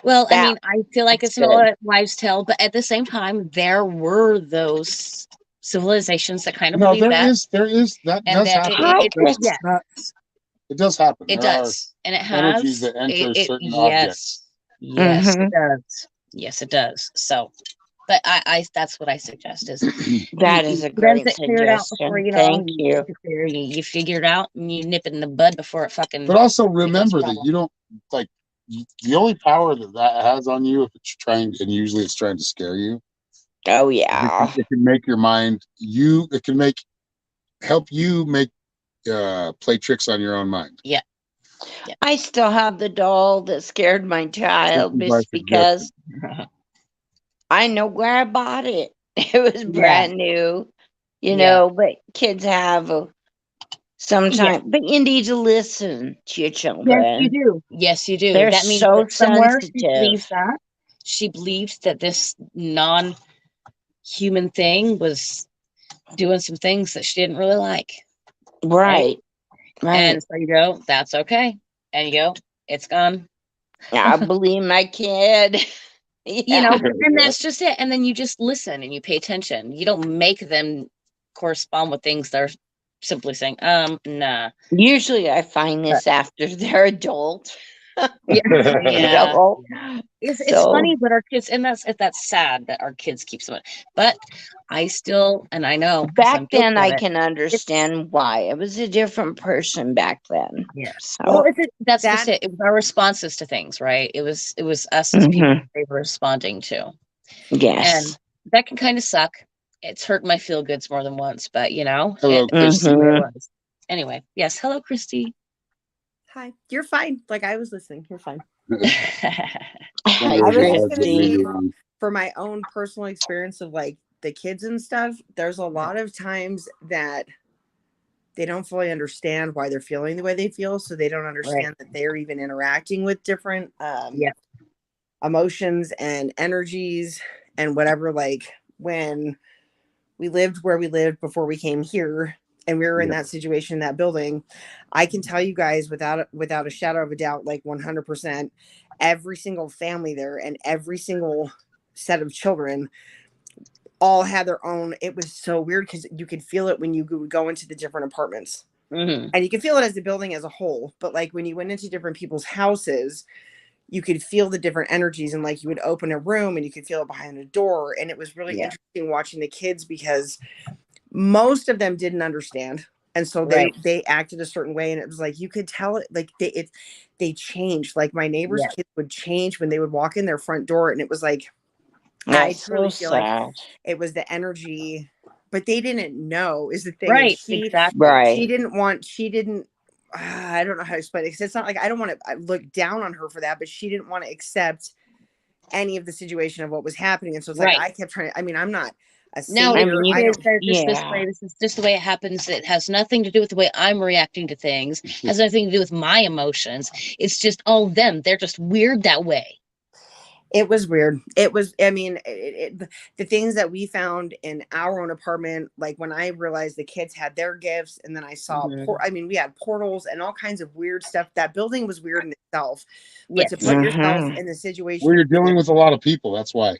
Well, I mean, I feel like it's an wives' tale, but at the same time, there were those civilizations that kind of believe that. There is that does happen. It does happen. It does, and it has energies that enter certain objects. Yes, it does. Yes, it does. So, but I that's what I suggest is that is a great suggestion. Thank you. You figure it out and you nip it in the bud before it fucking. But also remember that you don't like the only power that has on you if it's trying, and usually it's trying to scare you. Oh yeah, it can make your mind. It can help you make play tricks on your own mind. Yeah. I still have the doll that scared my child just because I know where I bought it. It was brand new, you know, but kids have sometimes, but you need to listen to your children. Yes, you do. Yes, you do. They're that means so that somewhere sensitive. She believed that this non-human thing was doing some things that she didn't really like. Right. And so you go, that's okay. And you go, it's gone. I believe my kid. You know, and that's just it. And then you just listen and you pay attention. You don't make them correspond with things they're simply saying, nah. Usually I find this after they're adult. It's funny, but our kids, and that's sad that our kids keep some. But I still, and I know back then I can understand why. It was a different person back then. Yes. Well, that's just it. It was our responses to things, right? It was us as people they were responding to. Yes. And that can kind of suck. it's hurt my feel goods more than once, but Hello, it's Christy. the way it Mhm. was. Anyway, yes. Hello, Christy. Hi. You're fine. Like I was listening. You're fine. Hi, I was just gonna Christy. say for my own personal experience of like the kids and stuff, there's a lot of times that they don't fully understand why they're feeling the way they feel. So they don't Right. understand that they're even interacting with different Yeah. emotions and energies and whatever. Like when we lived where we lived before we came here and we were in Yeah. that situation, that building, I can tell you guys without a shadow of a doubt, like 100%, every single family there and every single set of children all had their own. It was so weird because you could feel it when you would go into the different apartments, Hmm. and you can feel it as the building as a whole, but like when you went into different people's houses, you could feel the different energies, and like you would open a room and you could feel it behind a door. And it was really Yeah. interesting watching the kids because most of them didn't understand, and so Right. they acted a certain way, and it was like you could tell it, like they changed. Like my neighbors Yeah. kids would change when they would walk in their front door, and it was like I That's so truly feel like sad. it was the energy, but they didn't know is the thing. And Right. she Exactly. Right. she didn't I don't know how to explain it because it's not like I don't want to look down on her for that, but she didn't want to accept any of the situation of what was happening. And so it's like Right. I kept trying to, I mean, I'm not a No, I savior. mean, you I it don't is just this yeah. way. This is just the way it happens. It has nothing to do with the way I'm reacting to things. Has nothing to do with my emotions. It's just all them. They're just weird that way. It was weird. It was, I mean, the things that we found in our own apartment, like when I realized the kids had their gifts, and then I saw, Mhm. I mean, we had portals and all kinds of weird stuff. That building was weird in itself, but to Yes. put yourself Mhm. in the situation Where you're of being dealing with a lot of people, that's why.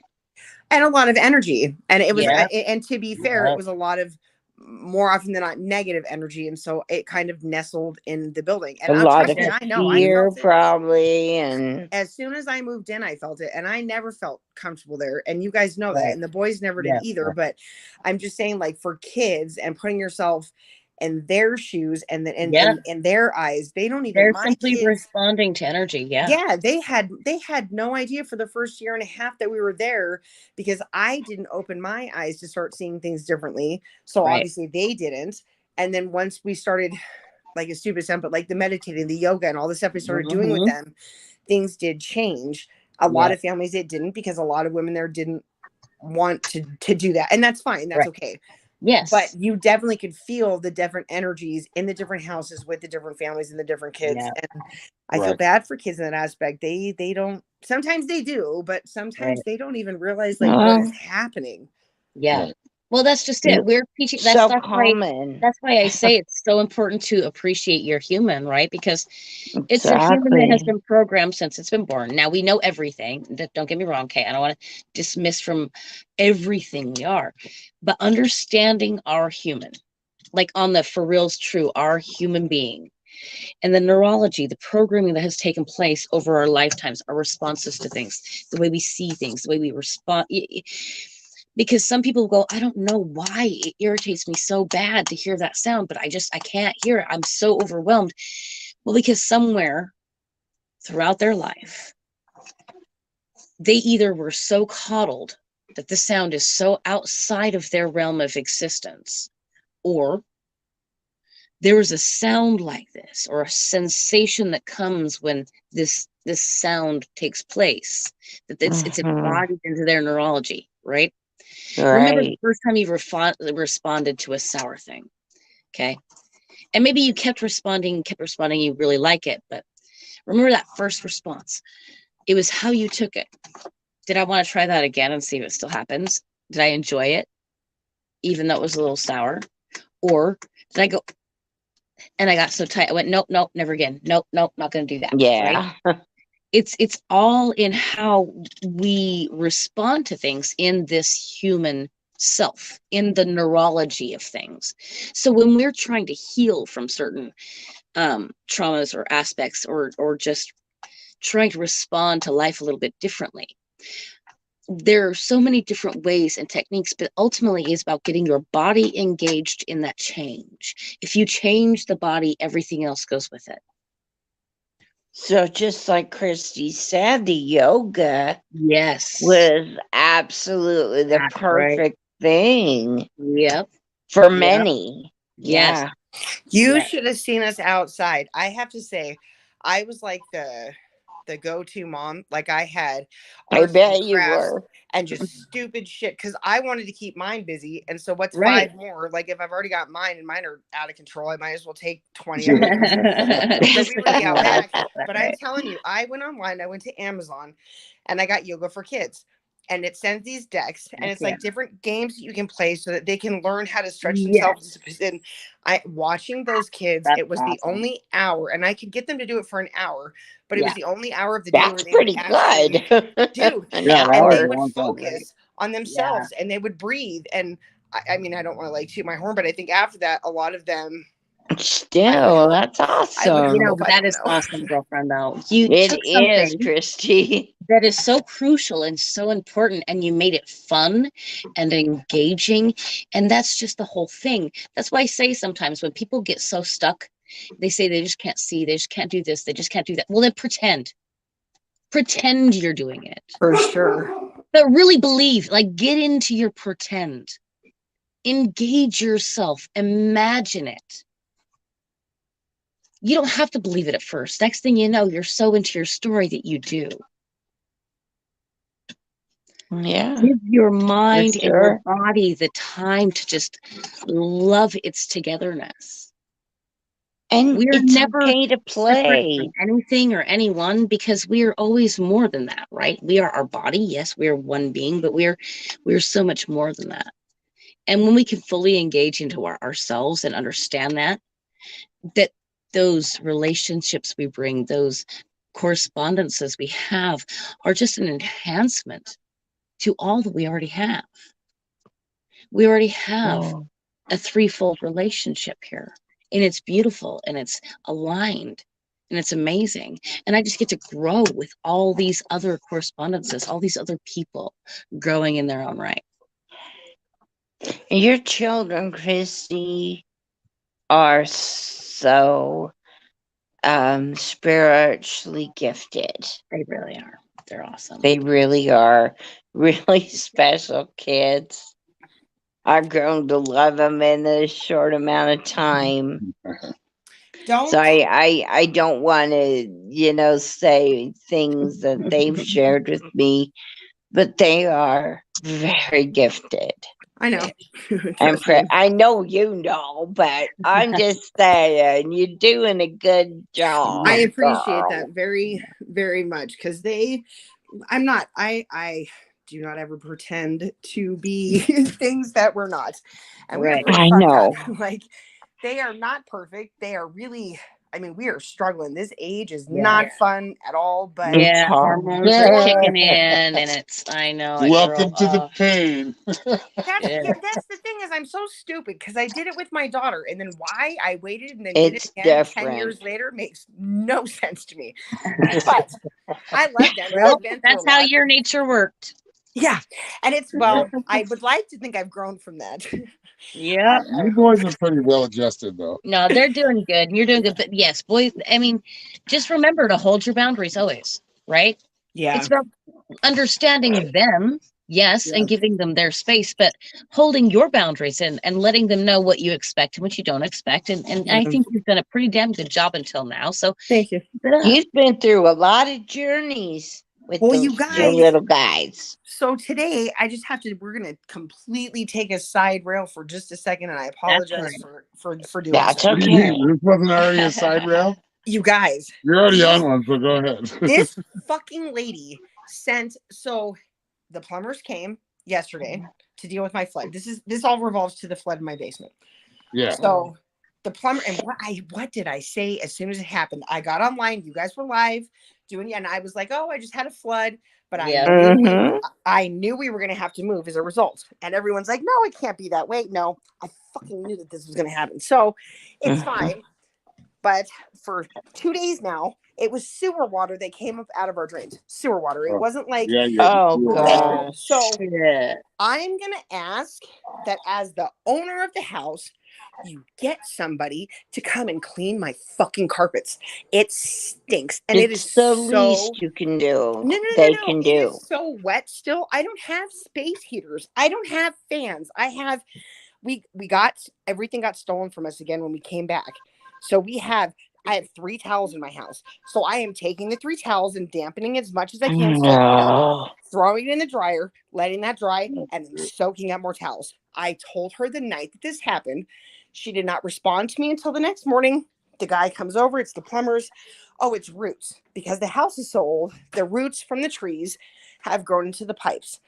and a lot of energy, and it was, Yeah. and to be fair, Yeah. it was a lot of more often than not negative energy, and so it kind of nestled in the building. And A I'll lot trust of me, Yes. I know I fear, felt it probably, and as soon as I moved in, I felt it, and I never felt comfortable there. And you guys know that, Right. and the boys never did Yes. either. But I'm just saying, like for kids and putting yourself in their shoes and Yeah. in their eyes, they don't even. They're My simply kids, responding to energy. Yeah. yeah, they had no idea for the first year and a half that we were there because I didn't open my eyes to start seeing things differently. So Right. obviously they didn't. And then once we started, like a stupid sound, but like the meditating, the yoga, and all the stuff we started doing with Hmm. them, things did change. A lot Yeah. of families it didn't because a lot of women there didn't want to do that, and that's fine. That's Right. okay. But Yes. you definitely could feel the different energies in the different houses with the different families and the different kids. Yeah. And I feel Right. bad for kids in that aspect. They don't, sometimes they do, but Right. sometimes they don't even realize like what is happening. Yeah. Right. Well, that's just it. We're teaching. so That's why. common. That's why I say it's so important to appreciate your human, right? Because it's a human that has Exactly. been programmed since it's been born. Now we know everything. Don't get me wrong, okay? I don't want to dismiss from everything we are, but understanding our human, like on the for real's true, our human being, and the neurology, the programming that has taken place over our lifetimes, our responses to things, the way we see things, the way we respond. Because some people go, I don't know why it irritates me so bad to hear that sound, but I can't hear it. I'm so overwhelmed. Well, because somewhere throughout their life, they either were so coddled that the sound is so outside of their realm of existence, or there is a sound like this, or a sensation that comes when this sound takes place, that it's Mhm. embodied into their neurology, right? Remember the Right. first time you responded to a sour thing, okay? And maybe you kept responding, you really like it, but remember that first response. It was how you took it. Did I want to try that again and see if it still happens? Did I enjoy it, even though it was a little sour? Or did I go, and I got so tight, I went, nope, nope, never again. Nope, nope, not going to do that, right? Yeah. It's all in how we respond to things in this human self, in the neurology of things. So when we're trying to heal from certain traumas or aspects, or just trying to respond to life a little bit differently, there are so many different ways and techniques, but ultimately it's about getting your body engaged in that change. If you change the body, everything else goes with it. So just like Christy said, the yoga Yes, was absolutely the that's right. perfect thing Yep. for many. Yes. Yeah. You Yes. should have seen us outside. I have to say, I was like the go-to mom. Like I had I arts and bet you crafts were. and just stupid shit because I wanted to keep mine busy. And so what's Right. 5 more? Like if I've already got mine and mine are out of control, I might as well take 20 of them. Then we would be out back. But I'm telling you, I went online, I went to Amazon and I got yoga for kids. And it sends these decks and it's like different games that you can play so that they can learn how to stretch themselves. And I watching those kids, That's it was the awesome. only hour, and I could get them to do it for an hour, but it was the only hour of the day where That's they would pretty actually good. dude, An Yeah, and they hour. would long time, focus on themselves and they would breathe. And I mean, I don't want to like toot my horn, but I think after that, a lot of them. Still, that's awesome. You know, I that don't is know. awesome, girlfriend, though. You It took is, something Christy. that is so crucial and so important and you made it fun and engaging. And that's just the whole thing. That's why I say sometimes when people get so stuck, they say they just can't see, they just can't do this, they just can't do that. Well, then pretend you're doing it, For sure. but really believe, like get into your pretend, engage yourself, imagine it. You don't have to believe it at first. Next thing you know, you're so into your story that you do. Yeah. Give your mind and your sure. body the time to just love its togetherness. And We're it's never okay to separate play. from anything or anyone because we are always more than that, right? We are our body. Yes, we are one being, but we're so much more than that. And when we can fully engage into ourselves and understand that those relationships we bring, those correspondences we have are just an enhancement to all that we already have. We already have a threefold relationship here, and it's beautiful and it's aligned and it's amazing. And I just get to grow with all these other correspondences, all these other people growing in their own right. Your children, Christy, are so spiritually gifted. They really are. They're awesome. They really are really special kids. I've grown to love them in a short amount of time. So I don't want to, say things that they've shared with me, but they are very gifted. I know. I know you know, but I'm just saying you're doing a good job. I appreciate girl. that very, very much because I do not ever pretend to be things that we're not. And we're Right. pretty I fucked know. up. Like they are not perfect. They are really, I mean, we are struggling. This age is Yeah. not fun at all, but It's Yeah, hard. hormones are kicking in, and it's, I know it, welcome girl. to the pain. that's the thing is I'm so stupid because I did it with my daughter, and then why I waited and then It's did it again 10 different. years later makes no sense to me. But I love them. Well, They've been through that's a how lot. your nature worked. Yeah, and it's I would like to think I've grown from that. Yeah. You boys are pretty well adjusted, though. No, they're doing good. You're doing good. But yes, boys, I mean, just remember to hold your boundaries always, right? Yeah, It's about understanding them, yes, and giving them their space, but holding your boundaries and letting them know what you expect and what you don't expect. And I think you've done a pretty damn good job until now. So thank you. You've been through a lot of journeys with Well, you those guys- two little guys. So today I just have to. We're gonna completely take a side rail for just a second, and I apologize for doing That's so. okay. This wasn't already a side rail. You guys, You're already on one, so go ahead. this fucking lady sent. So the plumbers came yesterday to deal with my flood. This all revolves to the flood in my basement. Yeah. So the plumber and what did I say as soon as it happened? I got online. You guys were live doing, and I was like, "Oh, I just had a flood," but I knew we were going to have to move as a result. And everyone's like, "No, it can't be that way." No, I fucking knew that this was going to happen. So it's fine. But for 2 days now, it was sewer water that came up out of our drains. Sewer water. It wasn't like gosh. So I'm gonna ask that as the owner of the house, you get somebody to come and clean my fucking carpets. It stinks. And it is It's the so least you can do. no. They can It do. is so wet still. I don't have space heaters. I don't have fans. I have we got everything got stolen from us again when we came back. So I have 3 towels in my house. So I am taking the 3 towels and dampening as much as I can, soaking it up, No. throwing it in the dryer, letting that dry, and then soaking up more towels. I told her the night that this happened. She did not respond to me until the next morning. The guy comes over, it's the plumbers. Oh, it's roots. Because the house is so old, the roots from the trees have grown into the pipes.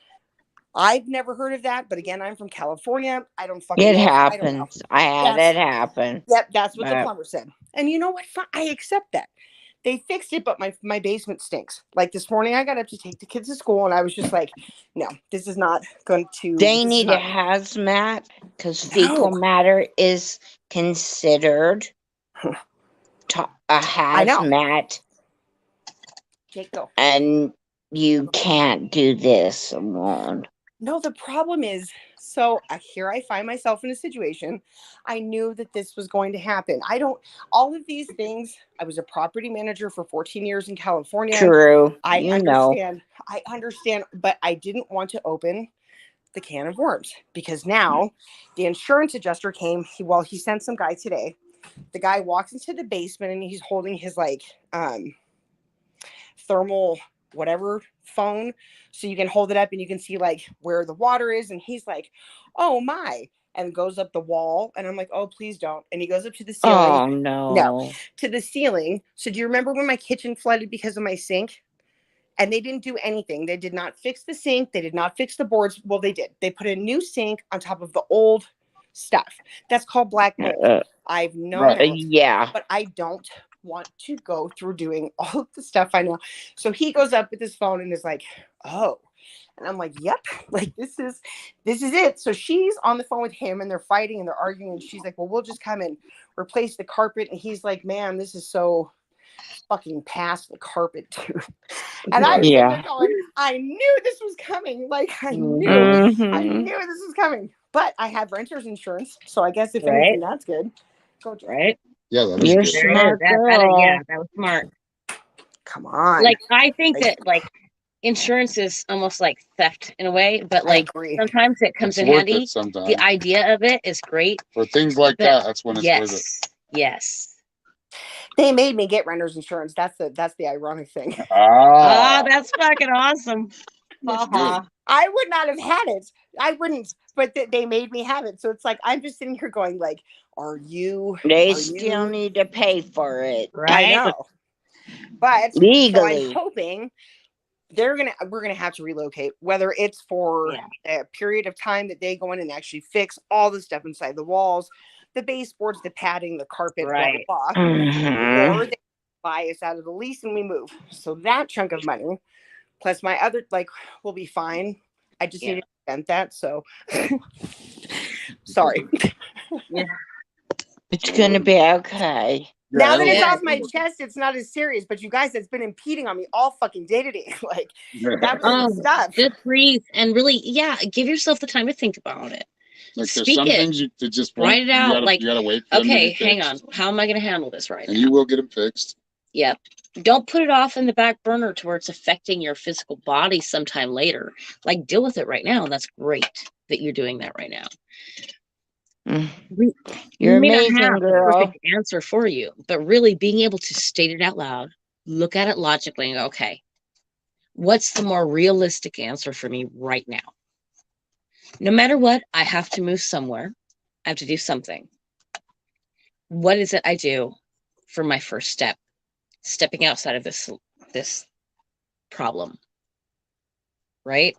I've never heard of that, but again, I'm from California. I don't fucking It know. I don't know. happens. I had That's it happen. Yep, that's what the But plumber said. And you know what? I accept that. They fixed it, but my basement stinks. Like this morning, I got up to take the kids to school, and I was just like, no, this is not going to. they This is need a not. hazmat because No, fecal matter is considered a I know. hazmat, Jake, go. and you can't do this alone. No, the problem is, so here I find myself in a situation. I knew that this was going to happen. All of these things, I was a property manager for 14 years in California. True. I You know. understand, but I didn't want to open the can of worms because now the insurance adjuster came. He sent some guy today. The guy walks into the basement and he's holding his thermal whatever phone, so you can hold it up and you can see like where the water is, and he's like, oh my, and goes up the wall, and I'm like, oh please don't. And he goes up to the ceiling. Oh no. To the ceiling. So do you remember when my kitchen flooded because of my sink? And they didn't do anything. They did not fix the sink. They did not fix the boards. Well, they did. They put a new sink on top of the old stuff. That's called black mold. I've known that, Yeah. but I don't want to go through doing all of the stuff I know. So he goes up with his phone and is like, oh. And I'm like, yep, like this is it. So she's on the phone with him and they're fighting and they're arguing. And she's like, well, we'll just come and replace the carpet. And he's like, man, this is so fucking past the carpet, dude. And I'm sitting there going, I knew this was coming. Like I knew this was coming. But I have renter's insurance. So I guess if anything, that's good. Go, Right? Yeah, that You're is good. smart girl. Yeah, that was smart. Come on. Like I think that like insurance is almost like theft in a way, but I like agree. sometimes it comes It's in worth handy. it sometimes. The idea of it is great. For things like But that, that's when it's worth it. Yes. They made me get renter's insurance. That's the ironic thing. Oh, that's fucking awesome. That's Uh-huh. I would not have had it. I wouldn't, but they made me have it. So it's like I'm just sitting here going, like, They still need to pay for it. Right? I know. But Legally. so I'm hoping we're gonna have to relocate, whether it's for a period of time that they go in and actually fix all the stuff inside the walls, the baseboards, the padding, the carpet, Right. blah, blah, Mhm. or they buy us out of the lease and we move. So that chunk of money, plus my other, like, will be fine. I just need to spend that. So sorry. It's gonna be okay. Now that it's Yeah. off my chest, it's not as serious. But you guys, it's been impeding on me all fucking day to day. Like that was some stuff. Just breathe and really, give yourself the time to think about it. Like there's Speak some it. things you just Write it out. You gotta wait for them to Okay, be hang on. fixed. How am I going to handle this right And now? you will get them fixed. Yep. Don't put it off in the back burner to where it's affecting your physical body sometime later. Like deal with it right now. And that's great that you're doing that right now. You're may amazing, not have girl. the perfect answer for you, but really being able to state it out loud, look at it logically and go, okay, what's the more realistic answer for me right now? No matter what, I have to move somewhere. I have to do something. What is it I do for my first step? Stepping outside of this problem, right?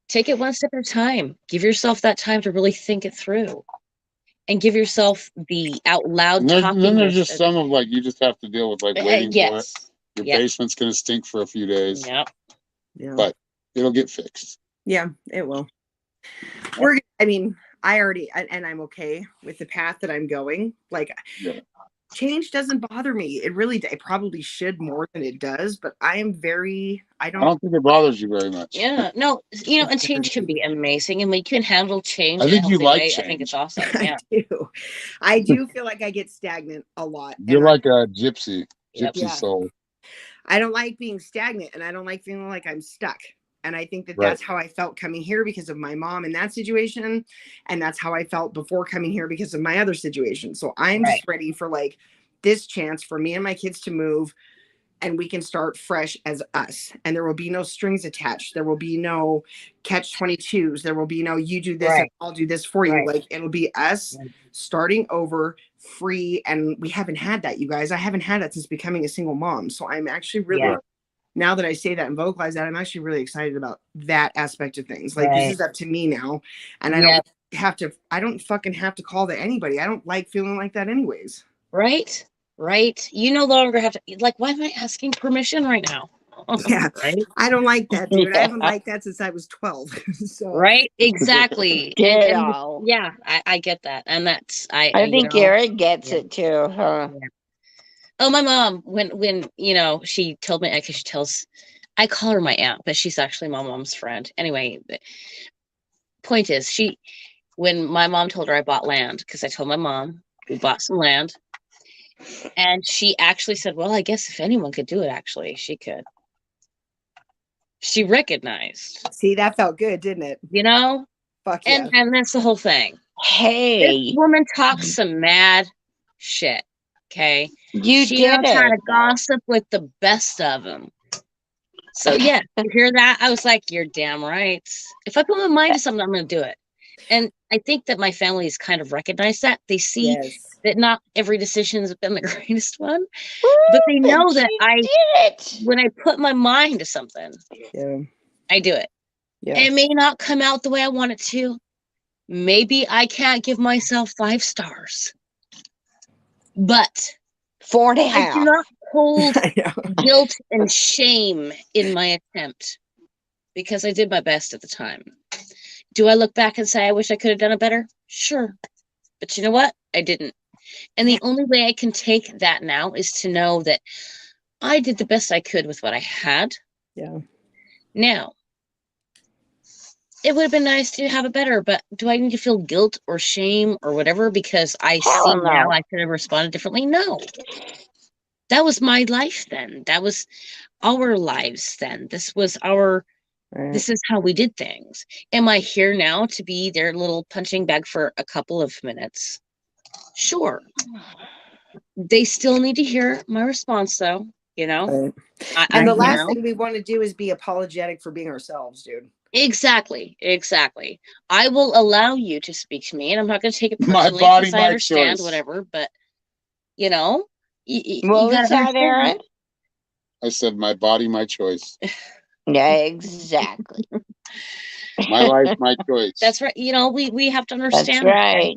Take it one step at a time. Give yourself that time to really think it through. And give yourself the out loud talking. Then there's just some of like you just have to deal with like waiting for it. Your basement's gonna stink for a few days. Yep. Yeah. But it'll get fixed. Yeah, it will. I already, and I'm okay with the path that I'm going. Like, change doesn't bother me. It probably should more than it does, but I I don't think it bothers you very much. Yeah, no, and change can be amazing, and we can handle change. I think in a you healthy like way. I change. think it's awesome. Yeah. I do feel like I get stagnant a lot. You're and like a gypsy Yep. Yeah. soul. I don't like being stagnant, and I don't like feeling like I'm stuck. And I think that Right. that's how I felt coming here because of my mom in that situation. And that's how I felt before coming here because of my other situation. So I'm Right. just ready for like this chance for me and my kids to move, and we can start fresh as us. And there will be no strings attached. There will be no catch-22s. There will be no you do this and Right. I'll do this for you. Right. Like it'll be us Right. starting over, free. And we haven't had that, you guys. I haven't had that since becoming a single mom. So I'm actually really, Yeah. now that I say that and vocalize that, I'm actually really excited about that aspect of things. Like Right. this is up to me now. And Yeah. I don't fucking have to call to anybody. I don't like feeling like that anyways. Right. Right. You no longer have to, like, why am I asking permission right now? Yeah. Right. I don't like that, dude. I haven't Yeah. liked that since I was 12. So Right. Exactly. Ditto. Yeah, I get that. And that's, I you think know, Eric gets yeah. it too, huh? Oh, my mom, when she told me, because I call her my aunt, but she's actually my mom's friend. Anyway, the point is, when my mom told her I bought land, because I told my mom we bought some land, and she actually said, well, I guess if anyone could do it, actually, she could. She recognized, see, that felt good, didn't it? Fuck yeah. and that's the whole thing. This Hey, woman talks some mad shit. Okay. you She did knows how to it. gossip with the best of them. So yeah, you hear that? I was like, you're damn right. If I put my mind to something, I'm going to do it. And I think that my family has kind of recognized that. They see Yes. that not every decision has been the greatest one, but they Woo, know that you did it. when I put my mind to something, Yeah. I do it. Yeah. It may not come out the way I want it to. Maybe I can't give myself 5 stars, but 4.5. I do not hold I know. guilt and shame in my attempt because I did my best at the time. Do I look back and say I wish I could have done it better? Sure. But you know what? I didn't. And the only way I can take that now is to know that I did the best I could with what I had. Yeah. Now, it would have been nice to have it better, but do I need to feel guilt or shame or whatever because I Hell see no. now I could have responded differently? No. That was my life then. That was our lives then. This is how we did things. Am I here now to be their little punching bag for a couple of minutes? Sure. They still need to hear my response though, Right. I, And the you last know? thing we want to do is be apologetic for being ourselves, dude. Exactly. I will allow you to speak to me, and I'm not going to take it My personally body, because I my understand choice. whatever. But you What you was got to that, understand. Aaron? I said, my body, my choice. Yeah, exactly. My life, my choice. That's right. We have to That's understand that. right.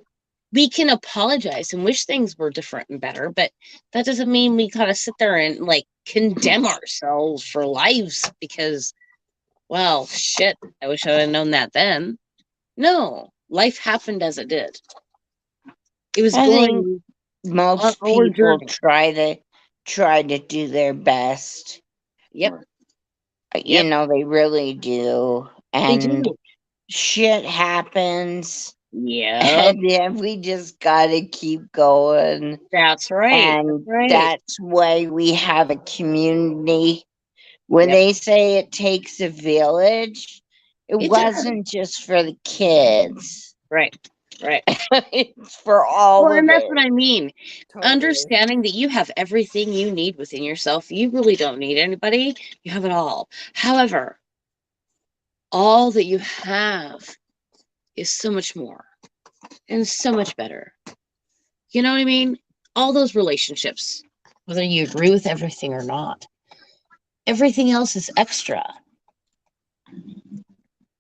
We can apologize and wish things were different and better, but that doesn't mean we gotta sit there and like condemn ourselves for lives because, well, shit, I wish I had known that then. No, life happened as it did. It was I going think most on our people journey. try to do their best. Yep, You know, they really do. they And do. shit happens. Yeah, And then we just gotta keep going. that's right. And That's right. that's why we have a community. When Yep. they say it takes a village, it It does. wasn't just for the kids. Right. It's for all Well, of and that's it. what I mean. Totally. Understanding that you have everything you need within yourself. You really don't need anybody. You have it all. However, all that you have is so much more and so much better. You know what I mean? All those relationships, whether you agree with everything or not, everything else is extra.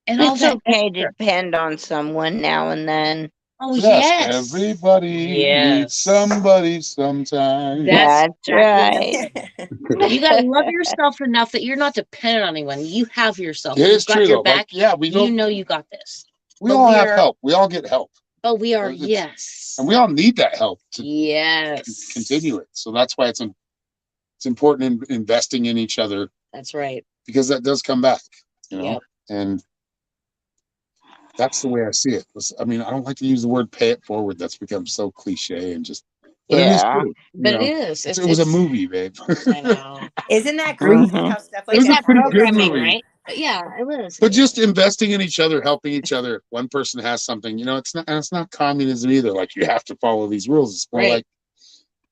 And all It's that okay to extra. depend on someone now and then. Oh, Yes, yes. everybody Yes. needs somebody sometime. That's right. You gotta love yourself enough that you're not dependent on anyone. You have yourself. It You've is got true your though. back. Like, yeah, we You don't. know you got this. We But all we have are- help. We all get help. Oh, we are. It's- Yes. And we all need that help to Yes. continue it. So that's why it's important in investing in each other, That's right. because that does come back, you know. Yep. And that's the way I see it. I mean, I don't like to use the word "pay it forward." That's become so cliche and just. But it is Yeah. true. But you it know. is. It was a movie, babe. I know. Isn't that You know? crazy Mhm. how stuff It like was It's a that that pretty good programming, movie. right? But yeah, it was. But just investing in each other, helping each other. One person has something, you know. It's not communism either. Like you have to follow these rules. It's more Right. like,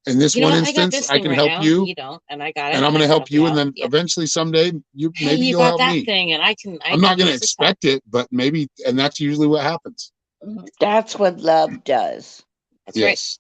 in this You know one what? I got instance, this I thing can right help now. you, You don't, and I got it. and I'm going to I can help you, out. and then Yeah. eventually someday Hey, maybe you you'll got help that me. thing, and I can. I'm not going to use this expect it, but maybe, and that's usually what happens. help. That's what love does. That's right. Yes.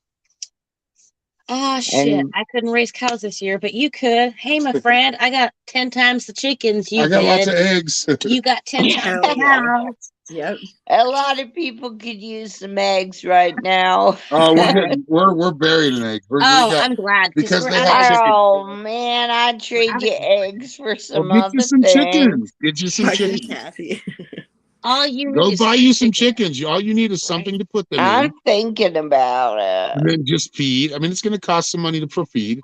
Ah, shit. And I couldn't raise cows this year, but you could. Hey, my friend, I got 10 times the chickens you I got lots did. of eggs. You got 10 times Hell the yeah. cows. Yep. a lot of people could use some eggs right now. We're buried in eggs. We Oh, got, I'm glad because we're they out have of eggs. chicken. Oh man, I'd trade out of you eggs. eggs for Well, some get you other some things. chickens. Get you some Fucking chickens. Kathy. All you need Go is buy you some chicken. chickens. All you need is something to put them in, I'm thinking about and it. then just feed. I mean, it's going to cost some money for feed,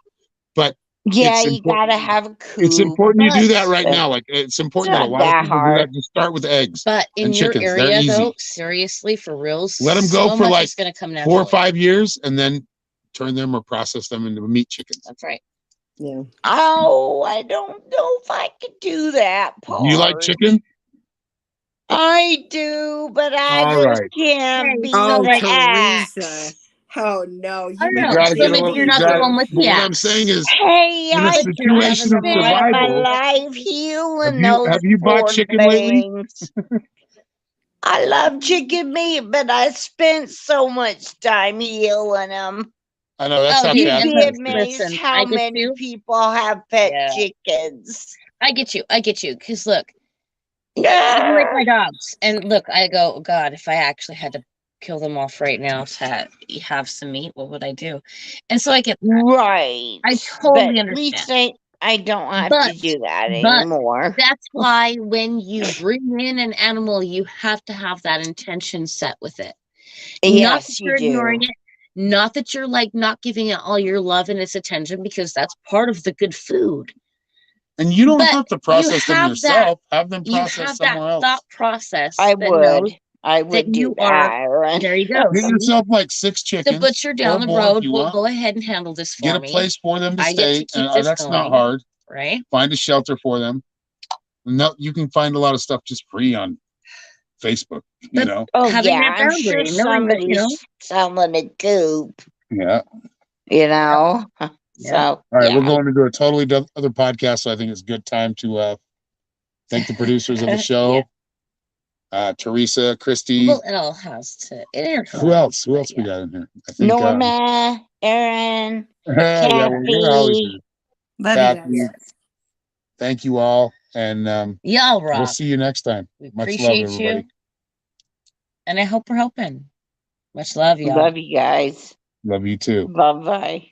but Yeah, it's you important. gotta have a It's coop. important you do that But right now. Like it's important that a not lot of that people do hard. that. Just start with eggs But in and your chickens. They're area, easy. though, seriously, for reals, Let them go so for much like is going to come 4 or naturally. 5 years, and then turn them or process them into meat chickens. That's right. Yeah. Oh, I don't know if I could do that Do you like part. chicken? I do, but I All just right. can't Hey, be so Oh, the Teresa. axe. Oh no, I you don't You know. need got to So get a chicken maybe little. you're You not got the Caesar. to. one with But the what I'm axe. saying is, Hey, in a I But you're situation just of having spent my survival, life healing have those you bought poor chicken lately? things. I love chicken meat, but I spent so much time healing them. I know that's Oh, how dude, You'd Kathy and be is. Too. amazed listen, how I get many you. people have pet Yeah, chickens. I get you. I get you. Because look, even like Yeah. my dogs, and look, I go, oh, God, if I actually had to kill them off right now to have some meat, what would I do? And so I get that. Right. I But totally at least understand. I don't have But to do that but anymore. that's why when you bring in an animal, you have to have that intention set with it. Not that Yes, you you're ignoring do. it, not that you're like not giving it all your love and its attention, because that's part of the good food. And you don't But have to you process them have yourself. Have them you processed have that somewhere else. thought process I that knows that would do you that, are. Aaron. There you go. Get See, yourself like 6 the chickens butcher or down the more if road you will want. go ahead and handle this Get for a me. place for them to I get to stay, keep and this that's not going, hard. right? Find a shelter for them. No, you can find a lot of stuff just free on Facebook. You But know. Oh having yeah, that I'm sure boundary, knowing that, somebody's selling a coop, Yeah. you know. yeah, All So right, we're yeah. going to do a totally other podcast, so I think it's a good time to thank the producers of the show, Teresa, Christy. well, it all has to. It is. Who else? Who but else we yeah. got in here? I think. Norma, Aaron, Yeah, well, you're always Kathy. here. Love you Kathy, guys. thank you all, and Y'all we'll rock. see you next time. We Much love, appreciate everybody. you, and I hope we're helping. Much love, y'all. Love you guys. Love you too. Bye bye.